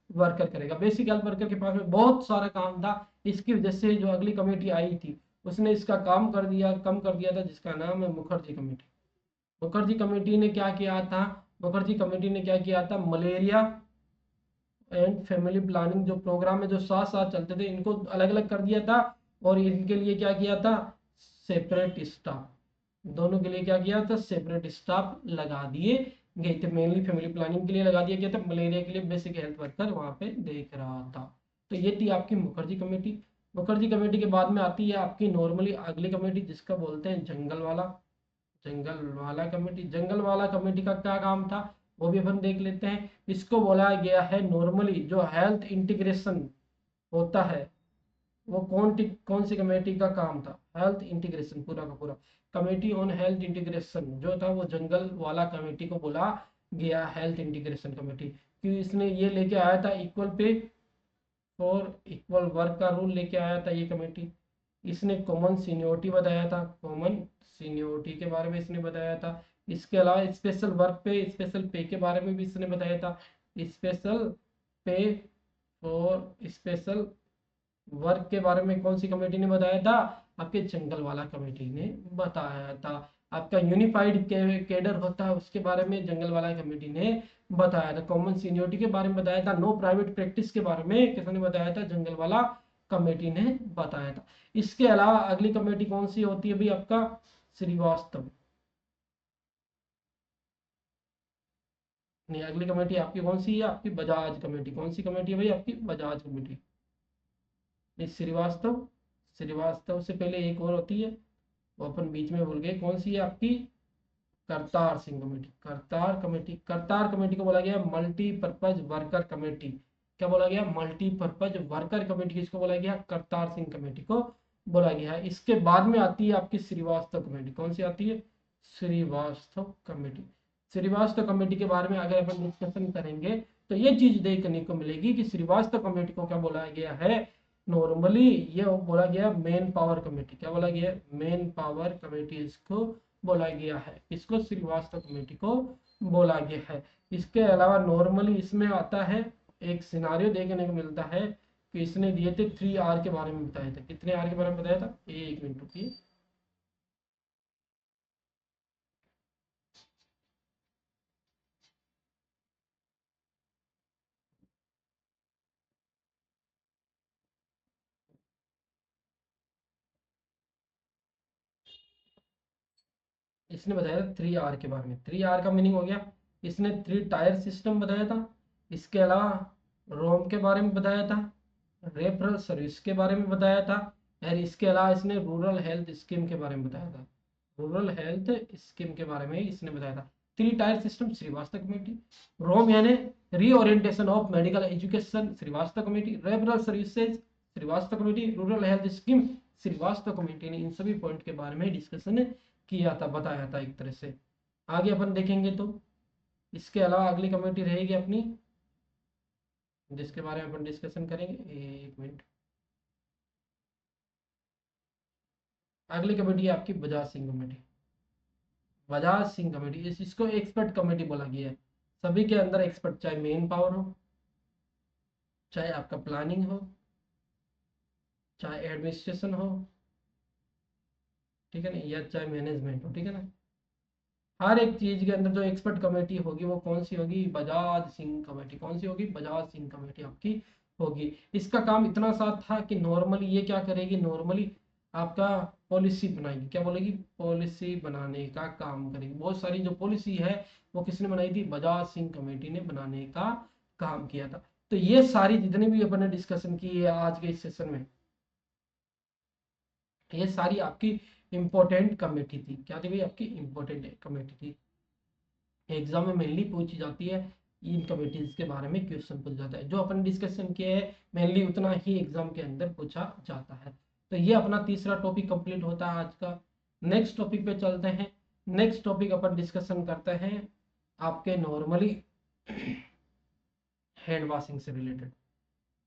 वर्कर करेगा। बेसिक हेल्थ वर्कर के पास में बहुत सारा काम था। इसकी वजह से जो अगली कमेटी आई थी उसने इसका काम कर दिया, कम कर दिया था, जिसका नाम है मुखर्जी कमेटी। मुखर्जी कमेटी ने क्या किया था? मुखर्जी कमेटी ने क्या किया था? मलेरिया एंड फैमिली प्लानिंग जो प्रोग्राम है जो साथ साथ चलते थे इनको अलग अलग कर दिया था। और इनके लिए क्या किया था? सेपरेट स्टाफ, दोनों के लिए क्या किया था? सेपरेट स्टाफ लगा दिए गए थे। मेनली फैमिली प्लानिंग के लिए लगा दिया गया था, मलेरिया के लिए बेसिक हेल्थ वर्कर वहां पे देख रहा था। तो ये थी आपकी मुखर्जी कमेटी। मुखर्जी कमेटी के बाद में आती है आपकी नॉर्मली अगली कमेटी जिसका बोलते हैं जंगल वाला, जंगल वाला कमेटी। जंगल वाला कमेटी का क्या काम था वो भी अपन देख लेते हैं। इसको बोला गया है नॉर्मली जो हेल्थ इंटीग्रेशन होता है वो कौन सी कमेटी का काम था? हेल्थ इंटीग्रेशन पूरा का पूरा। कमेटी ऑन हेल्थ इंटीग्रेशन जो था वो जंगल वाला कमेटी को बोला गया हेल्थ इंटीग्रेशन कमेटी। कि इसने ये लेके आया था equal pay for equal work का रूल लेके आया था ये कमेटी। इसने कॉमन सीनियोरिटी बताया था, कॉमन सीनियोरिटी के बारे में इसने बताया था। इसके अलावा स्पेशल वर्क पे, स्पेशल पे के बारे में भी इसने बताया था। स्पेशल पे और स्पेशल वर्क के बारे में कौन सी कमेटी ने बताया था? आपके जंगल वाला कमेटी ने बताया था। आपका यूनिफाइड कैडर होता है उसके बारे में जंगल वाला कमेटी ने बताया था। कॉमन सीनियोरिटी के बारे में बताया था। नो प्राइवेट प्रैक्टिस के बारे में किसने बताया था? जंगल वाला कमेटी ने बताया था। इसके अलावा अगली कमेटी कौन सी होती है भाई? आपका श्रीवास्तव। नहीं, अगली कमेटी आपकी कौन सी है? आपकी बजाज कमेटी। कौन सी कमेटी है भाई? आपकी बजाज कमेटी। नहीं, श्रीवास्तव, श्रीवास्तव से पहले एक और होती है वो अपन बीच में भूल गए, कौन सी है? आपकी Kartar Singh committee. Kartar committee, Kartar committee को बोला गया मल्टीपर्पज वर्कर कमेटी। क्या बोला गया, मल्टीपर्पज वर्कर कमेटी किसको बोला गया, करतार सिंह कमेटी को बोला गया है। इसके बाद में आती है आपकी श्रीवास्तव कमेटी। कौन सी आती है, श्रीवास्तव कमेटी। श्रीवास्तव कमेटी के बारे में अगर अपन डिस्कशन करेंगे तो ये चीज देखने को मिलेगी कि श्रीवास्तव कमेटी को क्या बोला गया है, नॉर्मली ये बोला गया मेन पावर कमेटी। क्या बोला गया, मेन पावर कमेटी इसको बोला गया है, इसको श्रीवास्तव कमेटी को बोला गया है। इसके अलावा नॉर्मली इसमें आता है एक सिनारियो देखने को मिलता है कि इसने दिए थे 3R के बारे में बताया था। कितने आर के बारे में बताया था, एक मिनट रुकिए। इसने बताया था 3R के बारे में। 3R का मीनिंग हो गया, इसने 3 टायर सिस्टम बताया था। इसके अलावा रोम के बारे में बताया था, रेफरल सर्विस के बारे में बताया था, और इसके अलावा इसने रूरल हेल्थ स्कीम के बारे में बताया था। रूरल हेल्थ स्कीम के बारे में इसने बताया था। 3 tier system Srivastava committee. ROME यानी reorientation of medical education Srivastava committee. Referral services Srivastava committee. Rural health scheme Srivastava committee ने इन सभी पॉइंट के बारे में डिस्कशन किया था, बताया था एक तरह से। आगे अपन देखेंगे तो इसके अलावा अगली कमेटी रहेगी अपनी, जिसके बारे में अपन डिस्कशन करेंगे। एक मिनट। अगली कमेटी है आपकी बजाज सिंह कमेटी। बजाज सिंह कमेटी इसको एक्सपर्ट कमेटी बोला गया है। सभी के अंदर एक्सपर्ट, चाहे मेन पावर हो, चाहे आपका प्लानिंग हो, चाहे एडमिनिस्ट्रेशन हो, ठीक है ना, या चाहे मैनेजमेंट हो, ठीक है ना, हर एक चीज के अंदर जो एक्सपर्ट कमेटी होगी वो कौन सी होगी, बजाज सिंह कमेटी। कौन सी होगी, बजाज सिंह कमेटी आपकी होगी। इसका काम इतना सा था कि नॉर्मली ये क्या करेगी, नॉर्मली आपका पॉलिसी बनाएगी। क्या बोलेगी, पॉलिसी बनाने का काम करेगी। बहुत सारी जो पॉलिसी है वो किसने बनाई थी, बजाज सिंह कमेटी ने बनाने का काम किया था। तो ये सारी जितनी भी अपन ने डिस्कशन की है आज के इस सेशन में, ये सारी आपकी इंपॉर्टेंट कमेटी थी। क्या थी भाई, आपकी इंपॉर्टेंट कमेटी थी। एग्जाम में मेनली पूछी जाती है, इन कमेटीज के बारे में क्वेश्चन पूछा जाता है। जो अपन डिस्कशन किए हैं मेनली उतना ही एग्जाम के अंदर पूछा जाता है। तो ये अपना तीसरा टॉपिक कंप्लीट होता है आज का। नेक्स्ट टॉपिक पे चलते हैं। नेक्स्ट टॉपिक अपन डिस्कशन करते हैं आपके नॉर्मली हैंड वॉशिंग से रिलेटेड,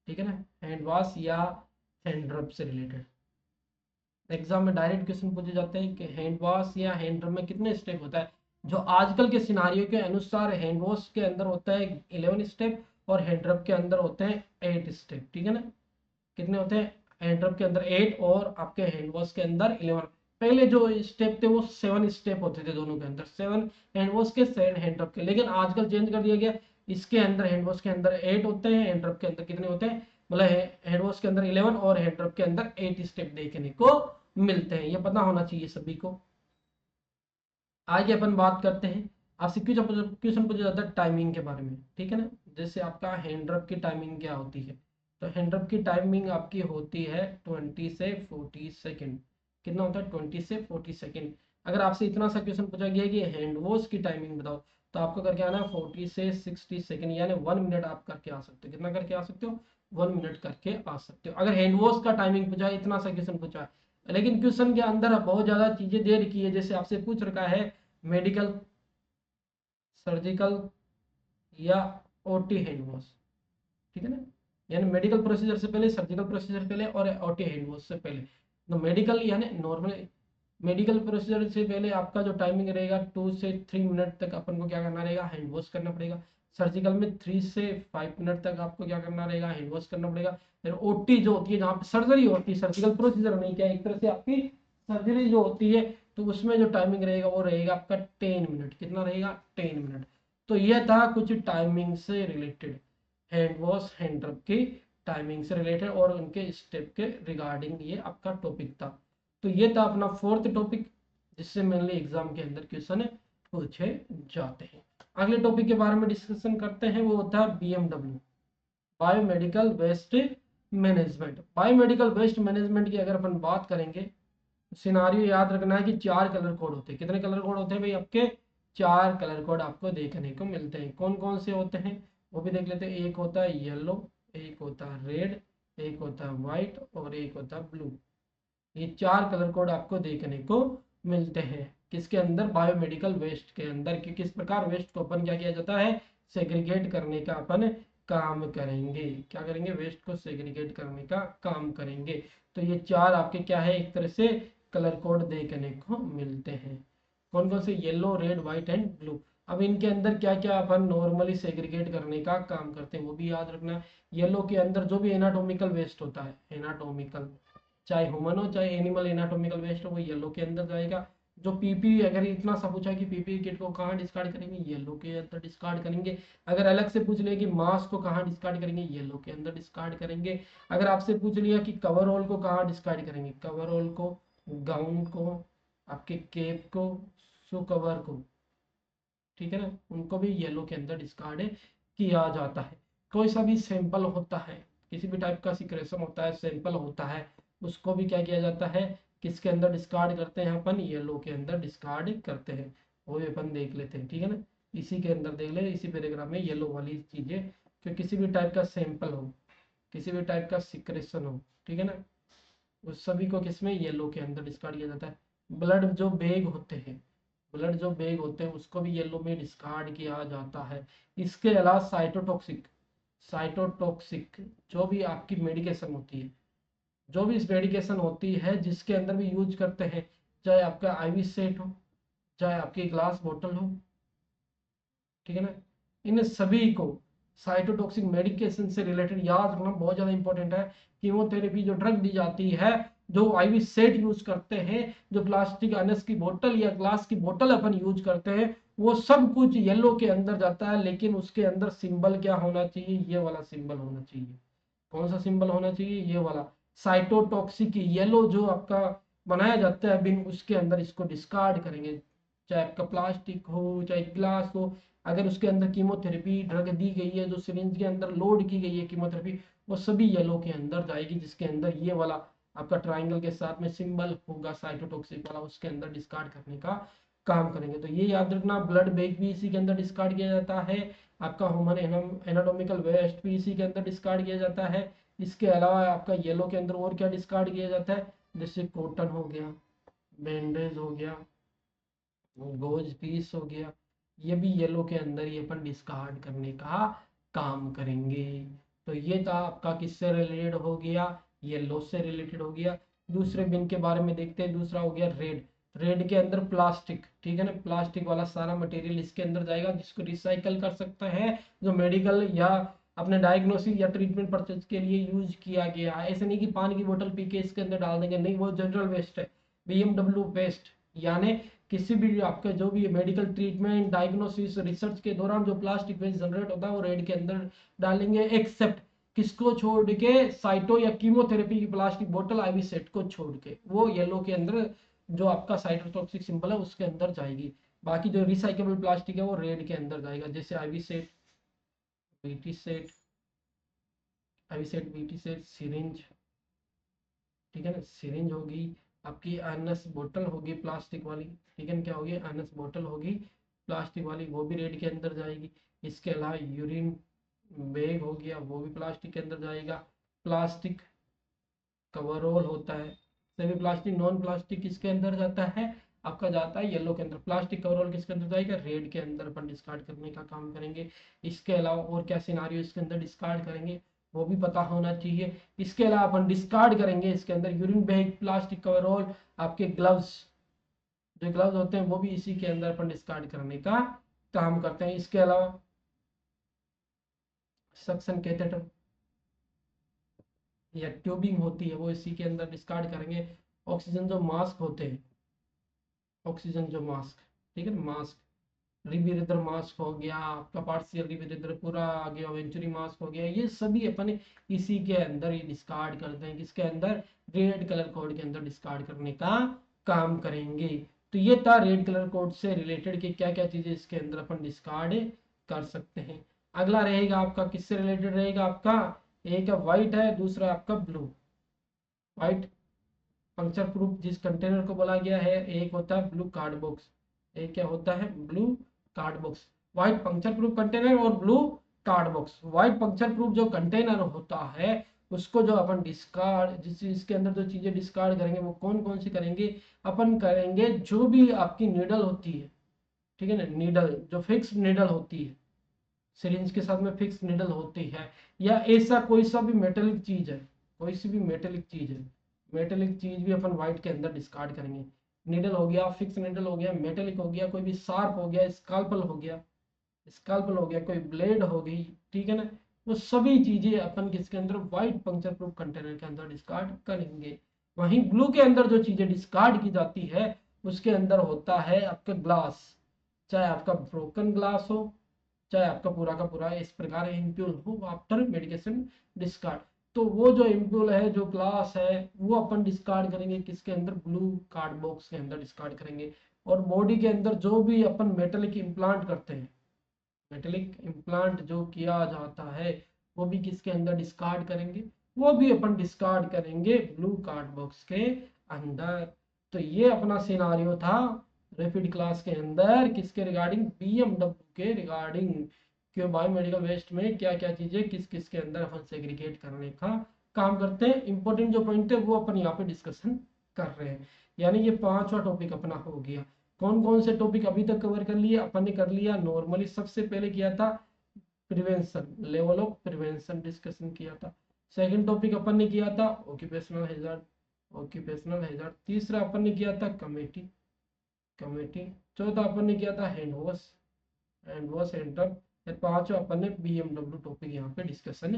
ठीक है ना, हैंड वॉश या हैंड रब से रिलेटेड। एग्जाम में डायरेक्ट क्वेश्चन पूछे जाते हैं कि हैंड वॉश या हैंड रब में कितने स्टेप होता है। जो आजकल के सिनारियो के अनुसार हैंड वॉश के अंदर होता है 11 स्टेप और हैंड रब के अंदर होते हैं 8 स्टेप, ठीक है ना। कितने होते हैं, हैंड रब के अंदर 8 और आपके हैंड वॉश के अंदर 11। पहले जो स्टेप थे वो 7 स्टेप होते थे दोनों के अंदर, 7 हैंड वॉश के 7 हैंड रब के। लेकिन आजकल चेंज कर दिया गया, इसके अंदर हैंड वॉश के अंदर 8 होते हैं, हैंड रब के अंदर कितने होते हैं, मतलब हैंड वॉश के अंदर 11 और हैंड रब के अंदर 8 स्टेप देखने को मिलते हैं। ये पता होना चाहिए सभी को। आगे अपन बात करते हैं, आपसे क्वेश्चन पूछा जाता है टाइमिंग के बारे में, ठीक है ना। जैसे आपका हैंड रब की टाइमिंग क्या होती है, तो हैंड रब की टाइमिंग आपकी होती है 20 से 40 सेकेंड। कितना होता है, 20 से 40 सेकेंड। अगर आपसे इतना सा क्वेश्चन पूछा गया कि हैंड वॉश की टाइमिंग बताओ, तो आपको करके आना है 40 से 60 सेकेंड, यानी 1 मिनट आप करके आ सकते हो। कितना करके आ सकते हो, 1 मिनट करके आ सकते हो। अगर हैंड वॉश का टाइमिंग पूछा है, इतना सा क्वेश्चन पूछा है। लेकिन क्वेश्चन के अंदर बहुत ज्यादा चीजें दे रखी है। जैसे आपसे पूछ रखा है मेडिकल, सर्जिकल या ओटी हैंड वॉश, ठीक है ना, यानी मेडिकल प्रोसीजर से पहले, सर्जिकल प्रोसीजर पहले और ओटी हैंड वॉश से पहले। तो मेडिकल यानी नॉर्मल मेडिकल प्रोसीजर से पहले आपका जो टाइमिंग रहेगा 2 से 3 मिनट तक अपन को क्या करना रहेगा, हैंड वॉश करना पड़ेगा। सर्जिकल में 3 से 5 मिनट तक आपको क्या करना रहेगा, हैंड वॉश करना पड़ेगा। फिर ओटी जो होती है जहाँ पे सर्जरी होती है, सर्जिकल प्रोसीजर नहीं, क्या एक तरह से आपकी सर्जरी जो होती है, तो उसमें जो टाइमिंग रहेगा वो रहेगा आपका 10 मिनट। कितना रहेगा, 10 मिनट। तो यह था कुछ टाइमिंग से रिलेटेड, हैंड वॉश हैंड रब की टाइमिंग से रिलेटेड और उनके स्टेप के रिगार्डिंग ये आपका टॉपिक था। तो ये था अपना फोर्थ टॉपिक, जिससे मेनली एग्जाम के अंदर क्वेश्चन पूछे जाते हैं। अगले टॉपिक के बारे में डिस्कशन करते हैं, वो होता है BMW, biomedical waste management. Biomedical waste management की अगर अपन बात करेंगे, सिनारियो याद रखना है कि 4 कलर कोड होते हैं। कितने कलर कोड होते हैं भाई आपके, 4 कलर कोड आपको देखने को मिलते हैं। कौन कौन से होते हैं वो भी देख लेते हैं। एक होता है येलो, एक होता है रेड, एक होता है व्हाइट और एक होता है ब्लू। ये 4 कलर कोड आपको देखने को मिलते हैं किसके अंदर, बायोमेडिकल वेस्ट के अंदर, कि किस प्रकार वेस्ट को अपन क्या किया जाता है, सेग्रीगेट करने का अपन काम करेंगे। क्या करेंगे, वेस्ट को सेग्रीगेट करने का काम करेंगे। तो ये 4 आपके क्या है, एक तरह से कलर कोड देखने को मिलते हैं। कौन कौन से, yellow red white and blue. अब इनके अंदर क्या क्या अपन नॉर्मली सेग्रीगेट करने का काम करते हैं वो भी याद रखना। येलो के अंदर जो भी एनाटॉमिकल वेस्ट होता है, एनाटॉमिकल, चाहे ह्यूमन हो चाहे एनिमल एनाटॉमिकल वेस्ट हो, वो येलो के अंदर जाएगा। जो पीपी, अगर इतना सा पूछा कि पीपी किट को कहाँ डिस्कार्ड करेंगे, येलो के अंदर डिस्कार्ड करेंगे। अगर अलग से पूछ लिया कि मास्क को कहाँ डिस्कार्ड करेंगे, येलो के अंदर डिस्कार्ड करेंगे। अगर आपसे पूछ लिया कि कवरऑल को कहाँ डिस्कार्ड करेंगे, कवरऑल को, गाउन को, आपके केप को, शू कवर को, ठीक है ना, उनको भी येलो के अंदर डिस्कार्ड किया जाता है। कोई सा भी सैंपल होता है, किसी भी टाइप का सिक्रेशन होता है, सैंपल होता है, उसको भी क्या किया जाता है, किसके अंदर डिस्कार्ड करते हैं अपन, येलो के अंदर डिस्कार्ड करते हैं। वो भी अपन देख लेते हैं, ठीक है ना। इसी के अंदर देख ले, इसी पैराग्राफ में येलो वाली चीजें, कि किसी भी टाइप का सैंपल हो, किसी भी टाइप का सिक्रेशन हो, ठीक है ना, उस सभी को किसमें, येलो के अंदर डिस्कार्ड किया जाता है। ब्लड जो बैग होते हैं, ब्लड जो बैग होते हैं उसको भी येलो में डिस्कार्ड किया जाता है। इसके अलावा साइटोटॉक्सिक, साइटोटॉक्सिक जो भी आपकी मेडिकेशन होती है, जो भी इस मेडिकेशन होती है जिसके अंदर भी यूज करते हैं, चाहे आपका आईवी सेट हो, चाहे आपकी ग्लास बोतल हो, ठीक है ना, इन सभी को साइटोटॉक्सिक मेडिकेशन से रिलेटेड याद रखना बहुत ज्यादा इंपॉर्टेंट है। कीमोथेरेपी जो ड्रग दी जाती है, जो आईवी सेट यूज करते हैं, जो प्लास्टिक अनस की बोतल या ग्लास की बोतल अपन यूज करते हैं, वो सब कुछ येलो के अंदर जाता है। लेकिन उसके अंदर सिंबल क्या होना चाहिए, ये वाला सिंबल होना चाहिए। कौन सा सिंबल होना चाहिए, ये वाला। साइटोटॉक्सिक येलो जो आपका बनाया जाता है बिन, उसके अंदर इसको डिस्कार्ड करेंगे। चाहे आपका प्लास्टिक हो चाहे ग्लास हो, अगर उसके अंदर कीमोथेरेपी ड्रग दी गई है, जो सिरिंज के अंदर लोड की गई है कीमोथेरेपी, वो सभी येलो के अंदर जाएगी, जिसके अंदर ये वाला आपका ट्राइंगल के साथ में सिंबल होगा साइटोटॉक्सिक वाला, उसके अंदर डिस्कार्ड करने का काम करेंगे। तो ये याद रखना, ब्लड बैग भी इसी के अंदर डिस्कार्ड किया जाता है, आपका ह्यूमन एनाटॉमिकल वेस्ट भी इसी के अंदर डिस्कार्ड किया जाता है। इसके अलावा आपका येलो के अंदर और क्या डिस्कार्ड किया जाता है, जैसे कॉटन हो गया, बैंडेज हो गया, गोज पीस हो गया, ये भी येलो के अंदर ही अपन डिस्कार्ड करने का काम करेंगे। तो ये था आपका किससे रिलेटेड हो गया, येलो से रिलेटेड हो गया। दूसरे बिन के बारे में देखते हैं, दूसरा हो गया रेड। रेड के अंदर प्लास्टिक, ठीक है ना, प्लास्टिक वाला सारा मटेरियल इसके अंदर जाएगा जिसको रिसाइकल कर सकते हैं, जो मेडिकल या अपने डायग्नोसिस या ट्रीटमेंट परचेज के लिए यूज किया गया है। ऐसे नहीं कि पानी की बोतल पी के इसके अंदर डाल देंगे, नहीं, वो जनरल वेस्ट है, बीएमडब्ल्यू वेस्ट। यानी किसी भी आपका जो भी मेडिकल ट्रीटमेंट डायग्नोसिस रिसर्च के दौरान जो प्लास्टिक वेस्ट जनरेट होता है वो रेड के अंदर डालेंगे, एक्सेप्ट किसको छोड़ के, साइटो या कीमोथेरेपी की प्लास्टिक बोतल आईवी सेट को छोड़ के, वो येलो के अंदर जो आपका साइटोटॉक्सिक सिंबल है उसके अंदर जाएगी। बाकी जो रिसाइकेबल प्लास्टिक है वो रेड के अंदर जाएगा, जैसे IV set, BT set, IV set, BT set, syringe, ठीक है ना, सिरिंज होगी, आपकी एनएस बोतल होगी प्लास्टिक वाली, ठीक है ना, क्या होगी, एनएस बोतल होगी प्लास्टिक वाली, वो भी रेड के अंदर जाएगी। इसके अलावा यूरिन बैग हो गया, वो भी प्लास्टिक के अंदर जाएगा। प्लास्टिक कवरऑल होता है, सेमी प्लास्टिक, नॉन प्लास्टिक किसके अंदर जाता है, आपका जाता है येलो के अंदर। प्लास्टिक कवरऑल किसके अंदर जाएगा, रेड के अंदर अपन डिस्कार्ड करने का काम करेंगे। इसके अलावा और क्या सिनारियो इसके अंदर डिस्कार्ड करेंगे वो भी पता होना चाहिए। इसके अलावा अपन डिस्कार्ड करेंगे इसके अंदर यूरिन बैग, प्लास्टिक कवरऑल, आपके ग्लव्स, जो ग्लव्स होते हैं वो भी इसी के अंदर अपन डिस्कार्ड करने का काम करते हैं। इसके अलावा सक्शन कैथेटर या ट्यूबिंग होती है वो इसी के अंदर डिस्कार्ड करेंगे। ऑक्सीजन जो मास्क होते हैं, ऑक्सीजन जो मास्क, ठीक है, मास्क, रिब्रीदर मास्क हो गया, आपका पार्शियल रिब्रीदर, पूरा आ गया वेंचुरी मास्क हो गया, ये सभी अपन इसी के अंदर ही डिस्कार्ड करते हैं, किसके अंदर, रेड कलर कोड के अंदर डिस्कार्ड करने का काम करेंगे। तो ये था रेड कलर कोड से रिलेटेड कि क्या क्या चीजें इसके अंदर अपन डिस्कार्ड कर सकते हैं। अगला रहेगा आपका किससे रिलेटेड रहेगा, आपका एक व्हाइट है, दूसरा आपका ब्लू। व्हाइट पंक्चर प्रूफ जिस कंटेनर को बोला गया है, एक होता है ब्लू कार्ड बॉक्स, एक क्या होता है, blue card box. White puncture proof container और blue card box. White puncture proof जो कंटेनर होता है उसको जो अपन डिस्कार्ड, जिसके अंदर जो चीजें डिस्कार्ड करेंगे वो कौन कौन सी करेंगे, अपन करेंगे जो भी आपकी नीडल होती है, ठीक है ना, नीडल जो फिक्स नीडल होती है, सिरिंज के साथ में फिक्स नीडल होती है, या ऐसा कोई सा भी मेटेलिक चीज है, कोई सी भी मेटेलिक चीज है, मेटेलिक चीज भी अपन व्हाइट के अंदर डिस्कार्ड करेंगे। नीडल हो गया, फिक्स नीडल हो गया, मेटेलिक हो गया, कोई भी शार्प हो गया, स्काल्पल हो गया, कोई ब्लेड हो गई, ठीक है ना, वो सभी चीजें अपन किसके अंदर, व्हाइट पंक्चर प्रूफ कंटेनर के अंदर डिस्कार्ड करेंगे। वहीं ब्लू के अंदर जो चीजें डिस्कार्ड की जाती है उसके अंदर होता है आपका ग्लास, चाहे आपका ब्रोकन ग्लास हो, चाहे आपका पूरा का पूरा इस प्रकार इम्प्यूल हो आफ्टर मेडिकेशन डिस्कार्ड। तो वो जो इम्प्यूल है, जो ग्लास है, वो अपन डिस्कार्ड करेंगे किसके अंदर, ब्लू कार्ड बॉक्स के अंदर डिस्कार्ड करेंगे। और बॉडी के अंदर जो भी अपन मेटलिक इम्प्लांट करते हैं, मेटेलिक इम्प्लांट जो किया जाता है वो भी किसके अंदर डिस्कार्ड करेंगे, वो भी अपन डिस्कार्ड करेंगे ब्लू कार्ड बॉक्स के अंदर। तो ये अपना सिनारियो था रैपिड क्लास के अंदर किसके रिगार्डिंग, बीएमडब्ल्यू के रिगार्डिंग, कि बायोमेडिकल वेस्ट में क्या क्या चीजें किस किस के अंदर अपन सेग्रीगेट करने का काम करते हैं। इंपॉर्टेंट जो पॉइंट है वो अपन यहाँ पे डिस्कशन कर रहे हैं। यानी ये पांचवा टॉपिक अपना हो गया। कौन कौन से टॉपिक अभी तक कवर कर लिए अपन ने, कर लिया नॉर्मली सबसे पहले किया था prevention, level of prevention discussion किया था। सेकंड टॉपिक अपन ने किया था ऑक्यूपेशनल हैजार्ड, ऑक्यूपेशनल हैजार्ड। तीसरा अपन ने किया था कमेटी, कमेटी। चौथा अपन ने किया था hand wash, hand wash hand रब। पांचवा अपन ने बीएमडब्ल्यू टॉपिक यहाँ पे डिस्कशन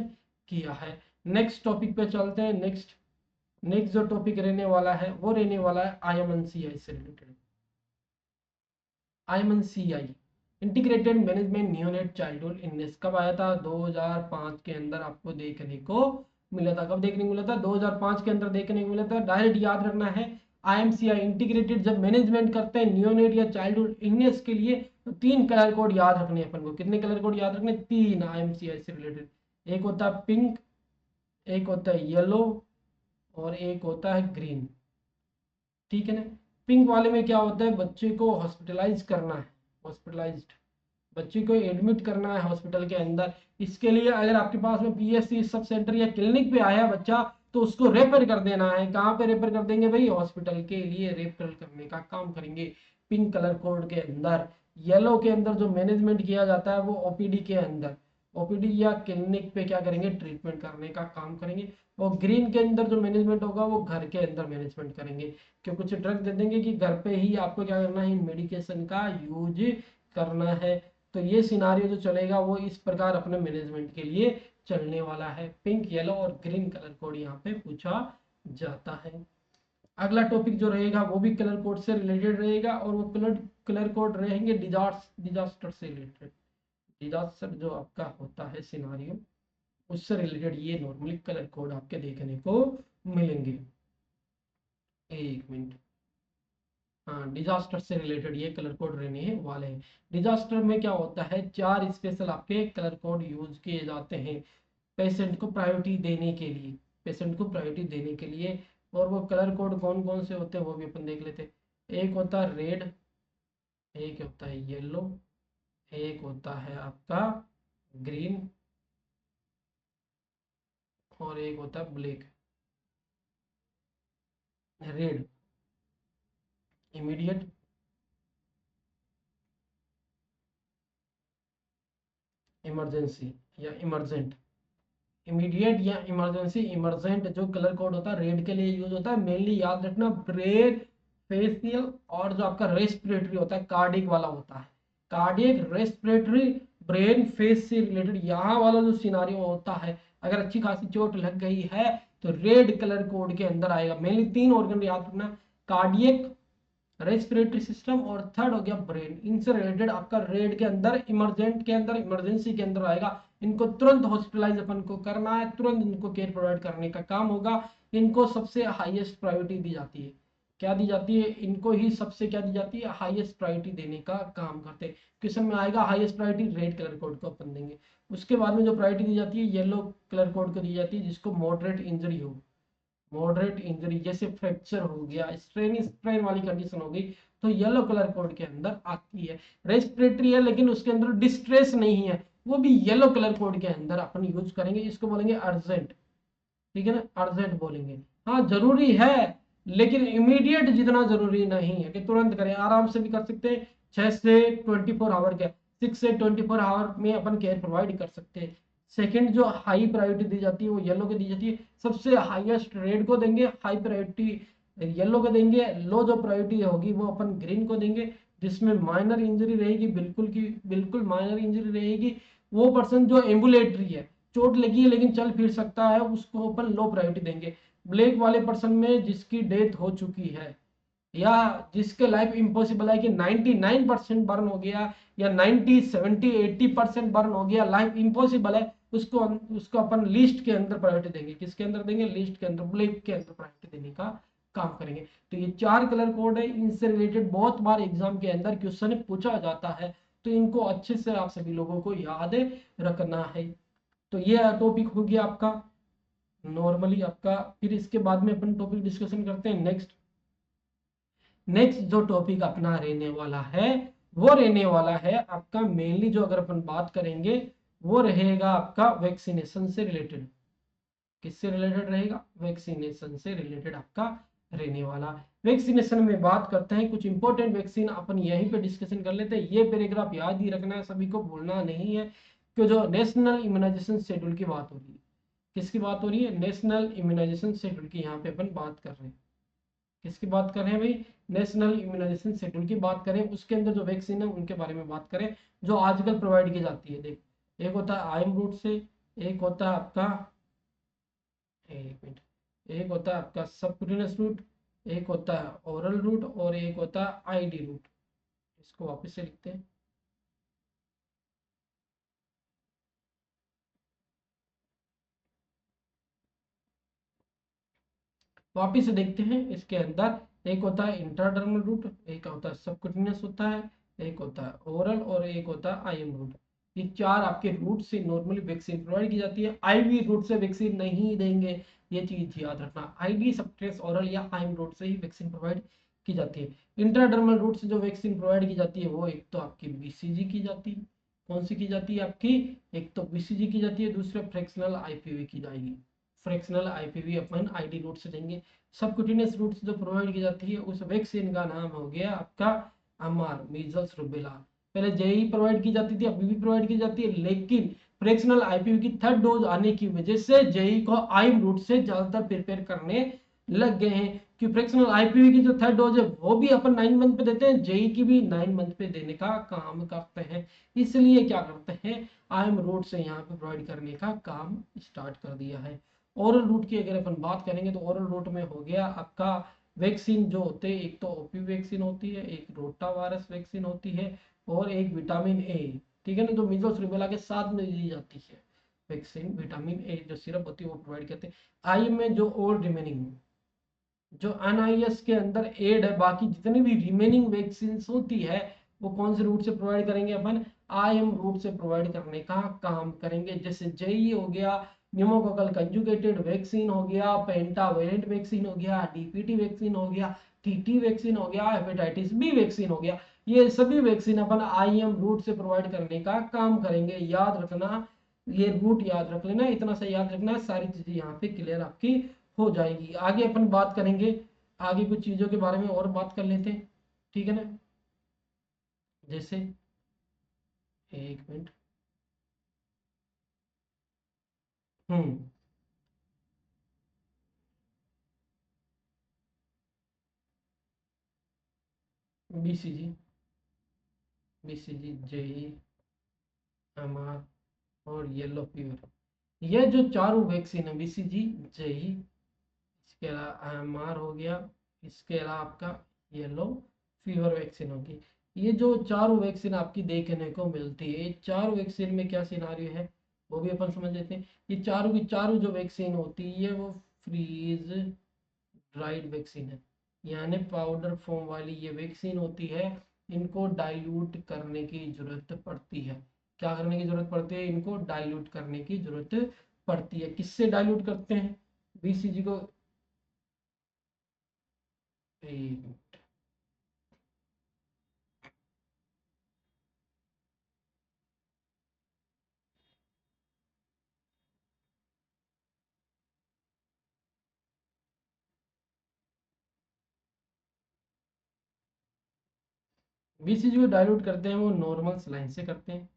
किया है। नेक्स्ट टॉपिक पे चलते हैं। नेक्स्ट जो टॉपिक रहने वाला है वो रहने वाला है IMNCI से related. IMNCI integrated management neonate childhood illness कब आया था, 2005 के अंदर आपको देखने को मिला था। कब देखने को मिला था, 2005 के अंदर देखने को मिला था। डायरेक्ट याद रखना है, IMCI इंटीग्रेटेड जब मैनेजमेंट करते हैं नियोनेट या चाइल्डहुड इलनेस के लिए तो 3 कलर कोड याद रखने अपन को। कितने कलर कोड याद रखने, 3 IMCI से रिलेटेड। एक होता है पिंक, एक होता है येलो, और एक होता है ग्रीन, ठीक है ना। पिंक वाले में क्या होता है, बच्चे को हॉस्पिटलाइज करना है, हॉस्पिटलाइज्ड बच्चे को एडमिट करना है हॉस्पिटल के अंदर। इसके लिए अगर आपके पास में PSC सब सेंटर या क्लिनिक पे आया बच्चा तो उसको रेफर कर देना है। कहाँ पे रेफर कर देंगे भाई, हॉस्पिटल के लिए रेफर करने का काम करेंगे पिंक कलर कोड के अंदर। येलो के अंदर जो मैनेजमेंट किया जाता है वो OPD के अंदर, OPD या क्लिनिक पे क्या करेंगे, ट्रीटमेंट करने का काम करेंगे। और ग्रीन के अंदर जो मैनेजमेंट होगा वो घर के अंदर मैनेजमेंट करेंगे, क्योंकि कुछ ड्रग दे देंगे कि घर पे ही आपको क्या करना है, मेडिकेशन का यूज करना है। तो ये सिनारियो जो चलेगा वो इस प्रकार अपने मैनेजमेंट के लिए चलने वाला है। पिंक, येलो और ग्रीन कलर कोड यहाँ पे पूछा जाता है। अगला टॉपिक जो रहेगा वो भी कलर कोड से रिलेटेड रहेगा, और वो कलर कोड रहेंगे डिजास्टर से रिलेटेड। डिजास्टर जो आपका होता है सिनारियो उससे रिलेटेड ये नॉर्मली कलर कोड आपके देखने को मिलेंगे। एक मिनट, हाँ, डिजास्टर से रिलेटेड ये कलर कोड रहने वाले हैं। डिजास्टर में क्या होता है, 4 स्पेशल आपके कलर कोड यूज किए जाते हैं पेशेंट को प्रायोरिटी देने के लिए, पेशेंट को प्रायोरिटी देने के लिए। और वो कलर कोड कौन कौन से होते हैं वो भी अपन देख लेते हैं। एक होता है रेड, एक होता है येलो, एक होता है आपका ग्रीन, और एक होता है ब्लैक। रेड इमीडिएट, इमरजेंसी या इमरजेंट। इमीडिएट या इमरजेंसी। इमरजेंट जो कलर कोड होता है रेड के लिए यूज होता है मेनली, याद रखना ब्रेन, फेशियल और जो आपका रेस्पिरेटरी होता है कार्डियक वाला होता है। कार्डियक, रेस्पिरेटरी, ब्रेन, फेस से रिलेटेड यहाँ वाला जो सिनारियो होता है, अगर अच्छी खासी चोट लग गई है तो रेड कलर कोड के अंदर आएगा। मेनली 3 ऑर्गन याद रखना, कार्डियक, रेस्पिरेटरी सिस्टम और थर्ड हो गया ब्रेन। इनसे रिलेटेड आपका रेड के अंदर, इमरजेंट के अंदर, इमरजेंसी के अंदर आएगा। इनको तुरंत हॉस्पिटलाइज अपन को करना है, तुरंत इनको केयर प्रोवाइड करने का काम होगा। इनको सबसे हाईएस्ट प्रायोरिटी दी जाती है। क्या दी जाती है, इनको ही सबसे क्या दी जाती है, हाईएस्ट प्रायोरिटी देने का काम करते हैं। क्वेश्चन में आएगा highest priority red colour code को अपन देंगे। उसके बाद में जो प्रायोरिटी दी जाती है येलो कलर कोड को दी जाती है, जिसको मॉडरेट इंजरी हो, मॉडरेट इंजरी जैसे फ्रैक्चर हो गया, स्ट्रेन वाली कंडीशन हो गई तो येलो कलर कोड के अंदर आती है। रेस्पिरेटरी है लेकिन उसके अंदर डिस्ट्रेस नहीं है, वो भी येलो कलर कोड के अंदर अपन यूज करेंगे, इसको बोलेंगे अर्जेंट। ठीक है ना, अर्जेंट बोलेंगे। हाँ जरूरी है, लेकिन इमीडिएट जितना जरूरी नहीं है कि तुरंत करें, आराम से भी कर सकते हैं। 6 से 24 आवर के, 6 से 24 आवर में अपन केयर प्रोवाइड कर सकते हैं। सेकंड जो हाई प्रायोरिटी दी जाती है वो येलो को दी जाती है, सबसे हाईएस्ट रेड को देंगे, हाई प्रायोरिटी येलो को देंगे, लो जो प्रायोरिटी होगी वो अपन ग्रीन को देंगे। जिसमें माइनर इंजरी रहेगी, बिल्कुल की बिल्कुल माइनर इंजरी रहेगी, वो पर्सन जो एम्बुलेटरी है, चोट लगी है लेकिन चल फिर सकता है, उसको अपन लो प्रायोरिटी देंगे। ब्लैक वाले पर्सन में जिसकी डेथ हो चुकी है या जिसके लाइफ इम्पॉसिबल है कि 99% बर्न हो गया या 90 70 80% बर्न हो गया, लाइफ इम्पॉसिबल है, उसको उसको अपन लिस्ट के अंदर प्रायोरिटी देंगे। किसके अंदर देंगे? लिस्ट के अंदर, ब्लैक के अंदर प्रायोरिटी देने का काम करेंगे। तो ये 4 कलर कोड है, इनसे रिलेटेड बहुत बार एग्जाम के अंदर क्वेश्चन पूछा जाता है, तो इनको अच्छे से आप सभी लोगों को याद रखना है। तो ये टॉपिक हो गया आपका नॉर्मली आपका। फिर इसके बाद में अपन टॉपिक डिस्कशन करते हैं नेक्स्ट। नेक्स्ट जो टॉपिक अपना रहने वाला है वो रहने वाला है आपका मेनली, जो अगर अपन बात करेंगे वो रहेगा आपका वैक्सीनेशन से रिलेटेड। किससे रिलेटेड रहेगा? वैक्सीनेशन से रिलेटेड आपका रहने वाला। वैक्सीनेशन में बात करते हैं, कुछ इंपॉर्टेंट वैक्सीन अपन यहीं पे डिस्कशन कर लेते हैं। ये पैराग्राफ याद ही रखना है, सभी को भूलना नहीं है कि जो नेशनल इम्यूनाइजेशन शेड्यूल की बात हो रही है, किसकी बात हो रही है? नेशनल इम्यूनाइजेशन शेड्यूल की यहाँ पे अपन बात कर रहे हैं। किसकी बात कर रहे हैं भाई? नेशनल इम्यूनाइजेशन शेड्यूल की बात करें, उसके अंदर जो वैक्सीन है उनके बारे में बात करें जो आजकल प्रोवाइड की जाती है। देख, एक होता है आईएम रूट से, एक होता है आपका, एक मिनट, एक होता है आपका सबक्यूटेनियस रूट, एक होता है ओरल रूट, और एक होता है आईडी रूट। इसको वापस से लिखते हैं। वापिस से देखते हैं इसके अंदर, एक होता है इंट्राडर्मल रूट, एक होता है सबक्यूटेनियस होता है, एक होता है ओरल, और एक होता है आईएम रूट। ये 4 आपके रूट से नॉर्मली वैक्सीन प्रोवाइड की जाती है। आईवी रूट से वैक्सीन नहीं देंगे, ये चीज याद रखना। आईवी सबक्यूटेनियस ओरल या आईएम रूट से ही वैक्सीन प्रोवाइड की जाती है। इंट्राडर्मल रूट से जो वैक्सीन प्रोवाइड की जाती है वो एक तो आपकी बीसीजी की जाती है। कौन सी की जाती है आपकी? एक तो बीसीजी की जाती है, दूसरा फ्रैक्शनल आईपीवी की जाएगी। फ्रैक्शनल आईपीवी अपन आईडी रूट से देंगे। सबक्यूटेनियस रूट से जो प्रोवाइड की जाती है उस वैक्सीन का नाम हो गया आपका एमआर, मीजल्स रूबेला। पहले जेई प्रोवाइड की जाती थी, अभी भी प्रोवाइड की जाती है, लेकिन फ्रैक्शनल आईपीवी की 3rd डोज आने की वजह से जेई को आईएम रूट से ज्यादातर प्रिपेयर करने लग गए हैं। कि फ्रैक्शनल आईपीवी की जो 3rd डोज है वो भी अपन 9 मंथ पे देते हैं, जेई की भी 9 मंथ पे देने का काम करते हैं। इसलिए क्या करते हैं, आईएम रूट से यहाँ पे प्रोवाइड करने का काम स्टार्ट कर दिया है। ओरल रूट की अगर अपन बात करेंगे तो ओरल रूट में हो गया आपका वैक्सीन जो होते हैं, एक तो ओपी वैक्सीन होती है, एक रोटा वायरस वैक्सीन होती है, और एक विटामिन ए। ठीक है ना, जो मीजल्स रूबेला के साथ में दी जाती है वैक्सीन, विटामिन ए जो सिरप होती है वो प्रोवाइड करते हैं। आई में जो और रिमेनिंग जो एनआईएस के अंदर एड है, बाकी जितनी भी रिमेनिंग वैक्सीन होती है वो कौन से रूट से प्रोवाइड करेंगे अपन? आईएम रूट से प्रोवाइड करने का काम करेंगे। जैसे जेई हो गया, न्यूमोकोकल कंजुगेटेड वैक्सीन हो गया, पेंटावेलेंट वैक्सीन हो गया, डीपीटी वैक्सीन हो गया, टीटी वैक्सीन हो गया, हेपेटाइटिस बी वैक्सीन हो गया, ये सभी वैक्सीन अपन आईएम रूट से प्रोवाइड करने का काम करेंगे। याद रखना, ये रूट याद रख लेना, इतना सा याद रखना है, सारी चीजें यहाँ पे क्लियर आपकी हो जाएगी। आगे अपन बात करेंगे, आगे कुछ चीजों के बारे में और बात कर लेते हैं। ठीक है ना, जैसे, एक मिनट, हम्म, बीसीजी, बीसीजी, जेई, एमआर और येलो फीवर, ये जो चारों वैक्सीन है, बीसीजी, जेई, इसके अलावा एमआर हो गया, इसके अलावा आपका येलो फीवर वैक्सीन होगी। ये जो चारों वैक्सीन आपकी देखने को मिलती है, ये चारों वैक्सीन में क्या सिनारियो है वो भी अपन समझ लेते हैं। ये चारों की चारों जो वैक्सीन होती है वो फ्रीज ड्राइड वैक्सीन है, यानी पाउडर फॉर्म वाली ये वैक्सीन होती है। इनको डाइल्यूट करने की जरूरत पड़ती है। क्या करने की जरूरत पड़ती है? इनको डाइल्यूट करने की जरूरत पड़ती है। किससे डाइल्यूट करते हैं बीसीजी को? एक बीसीजी को डाइल्यूट करते हैं वो नॉर्मल सलाइन से करते हैं,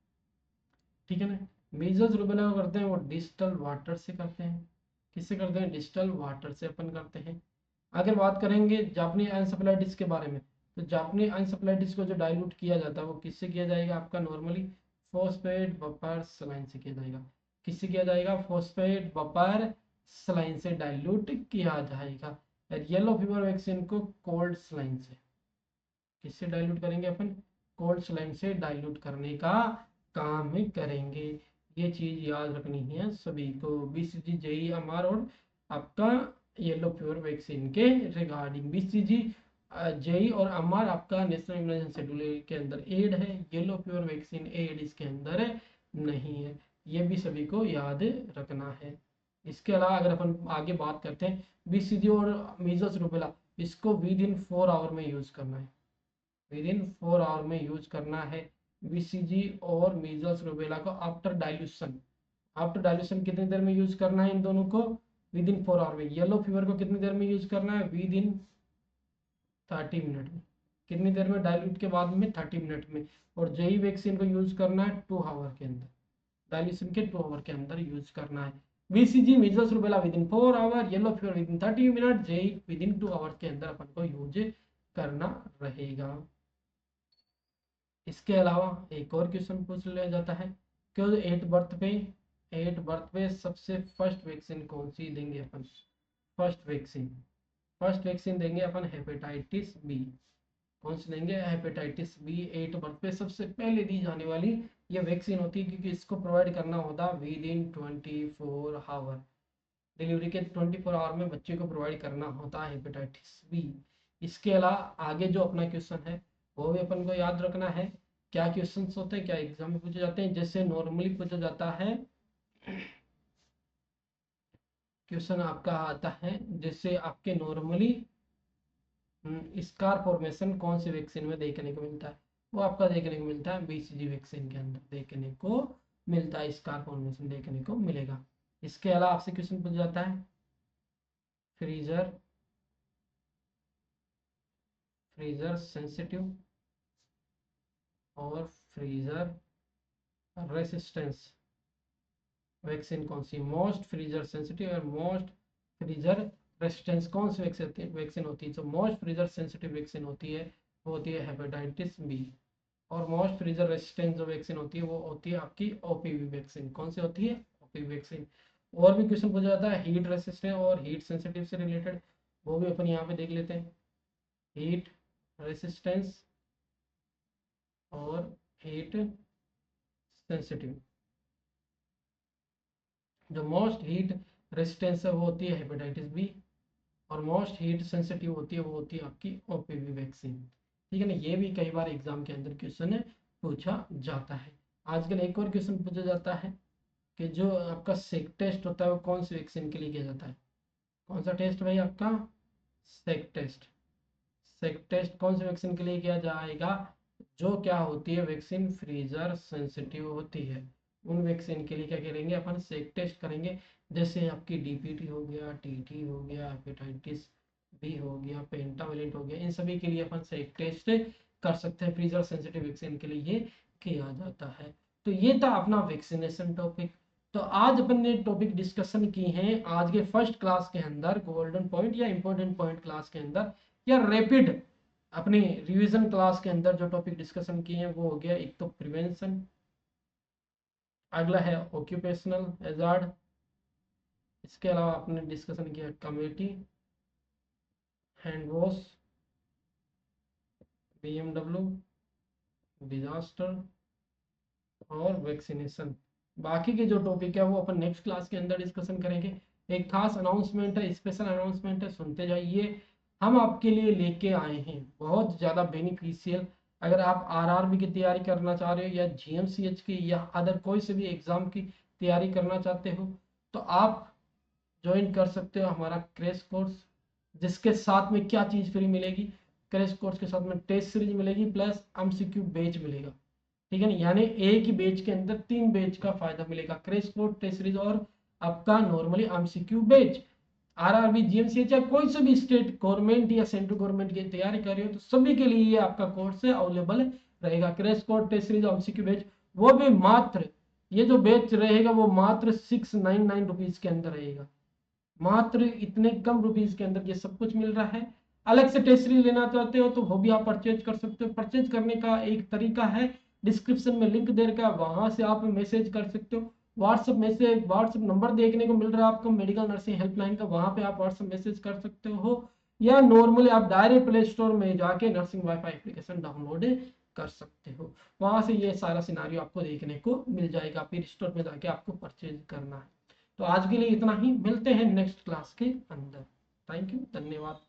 ठीक है ना। मीजल्स रूबेला को करते हैं वो डिस्टल वाटर से करते हैं। किससे करते हैं? डिस्टल वाटर से अपन करते हैं। अगर बात करेंगे जापानी एन्सेफेलाइटिस के बारे में, तो जापानी एन्सेफेलाइटिस को जो डाइल्यूट किया जाता है वो किससे किया जाएगा? आपका नॉर्मली फॉस्फेट बफर सलाइन से किया जाएगा। किससे किया जाएगा? फॉस्फेट बफर सलाइन से डाइल्यूट किया जाएगा। और येलो फीवर वैक्सीन को कोल्ड सलाइन से, किससे डाइल्यूट करेंगे अपन? कोल्ड सलाइन से डाइल्यूट करने का काम ही करेंगे। ये चीज याद रखनी है सभी को, बीसीजी, जेई, एमआर और आपका येलो फीवर वैक्सीन के रिगार्डिंग। बीसीजी, जेई और एमआर आपका नेशनल इम्यूनाइजेशन शेड्यूल के अंदर एड है, येलो फीवर वैक्सीन एड इसके अंदर नहीं है। ये भी सभी को याद रखना है। इसके अलावा अगर अपन आगे बात करते हैं, बीसीजी और मीजल्स रूबेला, इसको विद इन 4 आवर में यूज करना है। विद इन 4 आवर में यूज करना है बीसीजी और मीजल्स रूबेला को आफ्टर डाइल्यूशन। आफ्टर डाइल्यूशन कितनी देर में यूज करना है इन दोनों को? विद इन 4 आवर में। येलो फीवर को कितनी देर में यूज करना है? विद इन 30 मिनट में। कितनी देर में? डाइल्यूट के बाद में 30 मिनट में। और जेई वैक्सीन को यूज करना है 2 आवर के अंदर, डाइल्यूशन के 2 आवर के अंदर यूज करना है। BCG, measles rubella within 4 hour, yellow fever within 30 minute, JE within 2 hour के अंदर अपन को यूज करना रहेगा। इसके अलावा एक और क्वेश्चन पूछ लिया जाता है कि एट बर्थ पे सबसे फर्स्ट वैक्सीन कौन सी देंगे अपन? फर्स्ट वैक्सीन देंगे अपन हेपेटाइटिस बी। कौन सी देंगे? Hepatitis B. 8 बर्थ पे सबसे पहले दी जाने वाली ये वैक्सीन होती है, क्योंकि इसको प्रोवाइड करना होता विद इन 24 आवर। डिलीवरी के 24 आवर में बच्चे को प्रोवाइड करना होता है हेपेटाइटिस बी। इसके अलावा आगे जो अपना क्वेश्चन है वो भी अपन को याद रखना है। क्या क्वेश्चंस होते हैं, क्या एग्जाम में पूछे जाते हैं? जैसे नॉर्मली पूछा जाता है क्वेश्चन आपका आता है, जैसे आपके नॉर्मली स्कार फॉर्मेशन कौन सी वैक्सीन में देखने को मिलता है? वो आपका देखने को मिलता है बीसीजी वैक्सीन के अंदर देखने को मिलता है, स्कार फॉर्मेशन देखने को मिलेगा। इसके अलावा आपसे क्वेश्चन पूछा जाता है फ्रीजर सेंसिटिव और फ्रीजर रेसिस्टेंस वैक्सीन कौन सी? मोस्ट फ्रीजर सेंसिटिव और मोस्ट फ्रीजर रेसिस्टेंस कौन सी वैक्सीन होती है? जो मोस्ट फ्रीजर सेंसिटिव वैक्सीन होती है वो होती है हेपेटाइटिस बी। और मोस्ट फ्रीजर रेसिस्टेंस जो वैक्सीन होती है वो होती है आपकी ओपीवी वैक्सीन। कौन सी होती है? OPV vaccine. और भी क्वेश्चन पूछा जाता है हीट रेसिस्टेंट और हीट सेंसिटिव से रिलेटेड, वो भी अपन यहाँ पे देख लेते हैं। हीट रेसिस्टेंस और हीट सेंसिटिव। जो मोस्ट हीट रेजिस्टेंस है वो होती है हेपेटाइटिस बी, और मोस्ट हीट सेंसिटिव होती है वो होती है आपकी ओपीवी वैक्सीन। ठीक है ना। ये भी कई बार एग्जाम के अंदर क्वेश्चन पूछा जाता है। आजकल एक और क्वेश्चन पूछा जाता है कि जो आपका सेक टेस्ट होता है वो कौन सी वैक्सीन के लिए किया जाता है? कौन सा टेस्ट भाई? आपका सेक टेस्ट। सेक टेस्ट कौन सी वैक्सीन के लिए किया जाएगा? जो क्या होती है वैक्सीन फ्रीजर सेंसिटिव होती है, उन वैक्सीन के लिए क्या करेंगे अपन? सेक टेस्ट करेंगे। जैसे आपकी डीपीटी हो गया, टीटी हो गया, हेपेटाइटिस बी हो गया, पेंटावेलेंट हो गया, इन सभी के लिए अपन सेक टेस्ट कर सकते हैं। फ्रीजर सेंसिटिव वैक्सीन के लिए ये किया जाता है। तो ये था अपना वैक्सीनेशन टॉपिक। तो आज अपन ने टॉपिक डिस्कशन की है आज के फर्स्ट क्लास के अंदर, गोल्डन पॉइंट या इंपॉर्टेंट पॉइंट क्लास के अंदर, या रैपिड अपनी रिवीजन क्लास के अंदर जो टॉपिक डिस्कशन किए हैं वो हो गया एक तो प्रिवेंशन, अगला है ऑक्यूपेशनल हैजार्ड, इसके अलावा आपने डिस्कशन किया community, hand wash, BMW, disaster और वैक्सीनेशन। बाकी के जो टॉपिक है वो अपन नेक्स्ट क्लास के अंदर डिस्कशन करेंगे। एक खास अनाउंसमेंट है, स्पेशल अनाउंसमेंट है, सुनते जाइए। हम आपके लिए लेके आए हैं बहुत ज़्यादा बेनिफिशियल। अगर आप आरआरबी की तैयारी करना चाह रहे हो या जीएमसीएच की या अदर कोई से भी एग्ज़ाम की तैयारी करना चाहते हो तो आप ज्वाइन कर सकते हो हमारा क्रैश कोर्स, जिसके साथ में क्या चीज़ फ्री मिलेगी? क्रैश कोर्स के साथ में टेस्ट सीरीज मिलेगी प्लस एमसीक्यू बैच मिलेगा। ठीक है ना। यानी एक ही बैच के अंदर 3 बैच का फायदा मिलेगा, क्रैश कोर्स, टेस्ट सीरीज और आपका normally MCQ batch. RRB, GMC, चाहे कोई से भी स्टेट गवर्नमेंट या सेंट्रल गवर्नमेंट की तैयारी कर रहे हो तो सभी के लिए ये आपका कोर्स अवेलेबल रहेगा। Crash course, test series, MCQ batch, वो भी मात्र, ये जो बैच रहेगा वो मात्र 699 रुपीज के अंदर रहेगा। मात्र इतने कम रुपीज के अंदर ये सब कुछ मिल रहा है। अलग से टेस्ट सीरीज लेना चाहते हो तो वो भी आप परचेज कर सकते हो। परचेज करने का एक तरीका है, डिस्क्रिप्शन में लिंक दे रखा है, वहां से आप मैसेज कर सकते हो। व्हाट्सएप मैसेज, व्हाट्सएप नंबर देखने को मिल रहा है आपको मेडिकल नर्सिंग हेल्पलाइन का, वहां पे आप व्हाट्सएप मैसेज कर सकते हो, या नॉर्मली आप डायरेक्ट प्ले स्टोर में जाके नर्सिंग वाईफाई एप्लीकेशन डाउनलोड कर सकते हो। वहां से ये सारा सिनारियो आपको देखने को मिल जाएगा, फिर स्टोर में जाके आपको परचेज करना है। तो आज के लिए इतना ही, मिलते हैं नेक्स्ट क्लास के अंदर। थैंक यू, धन्यवाद।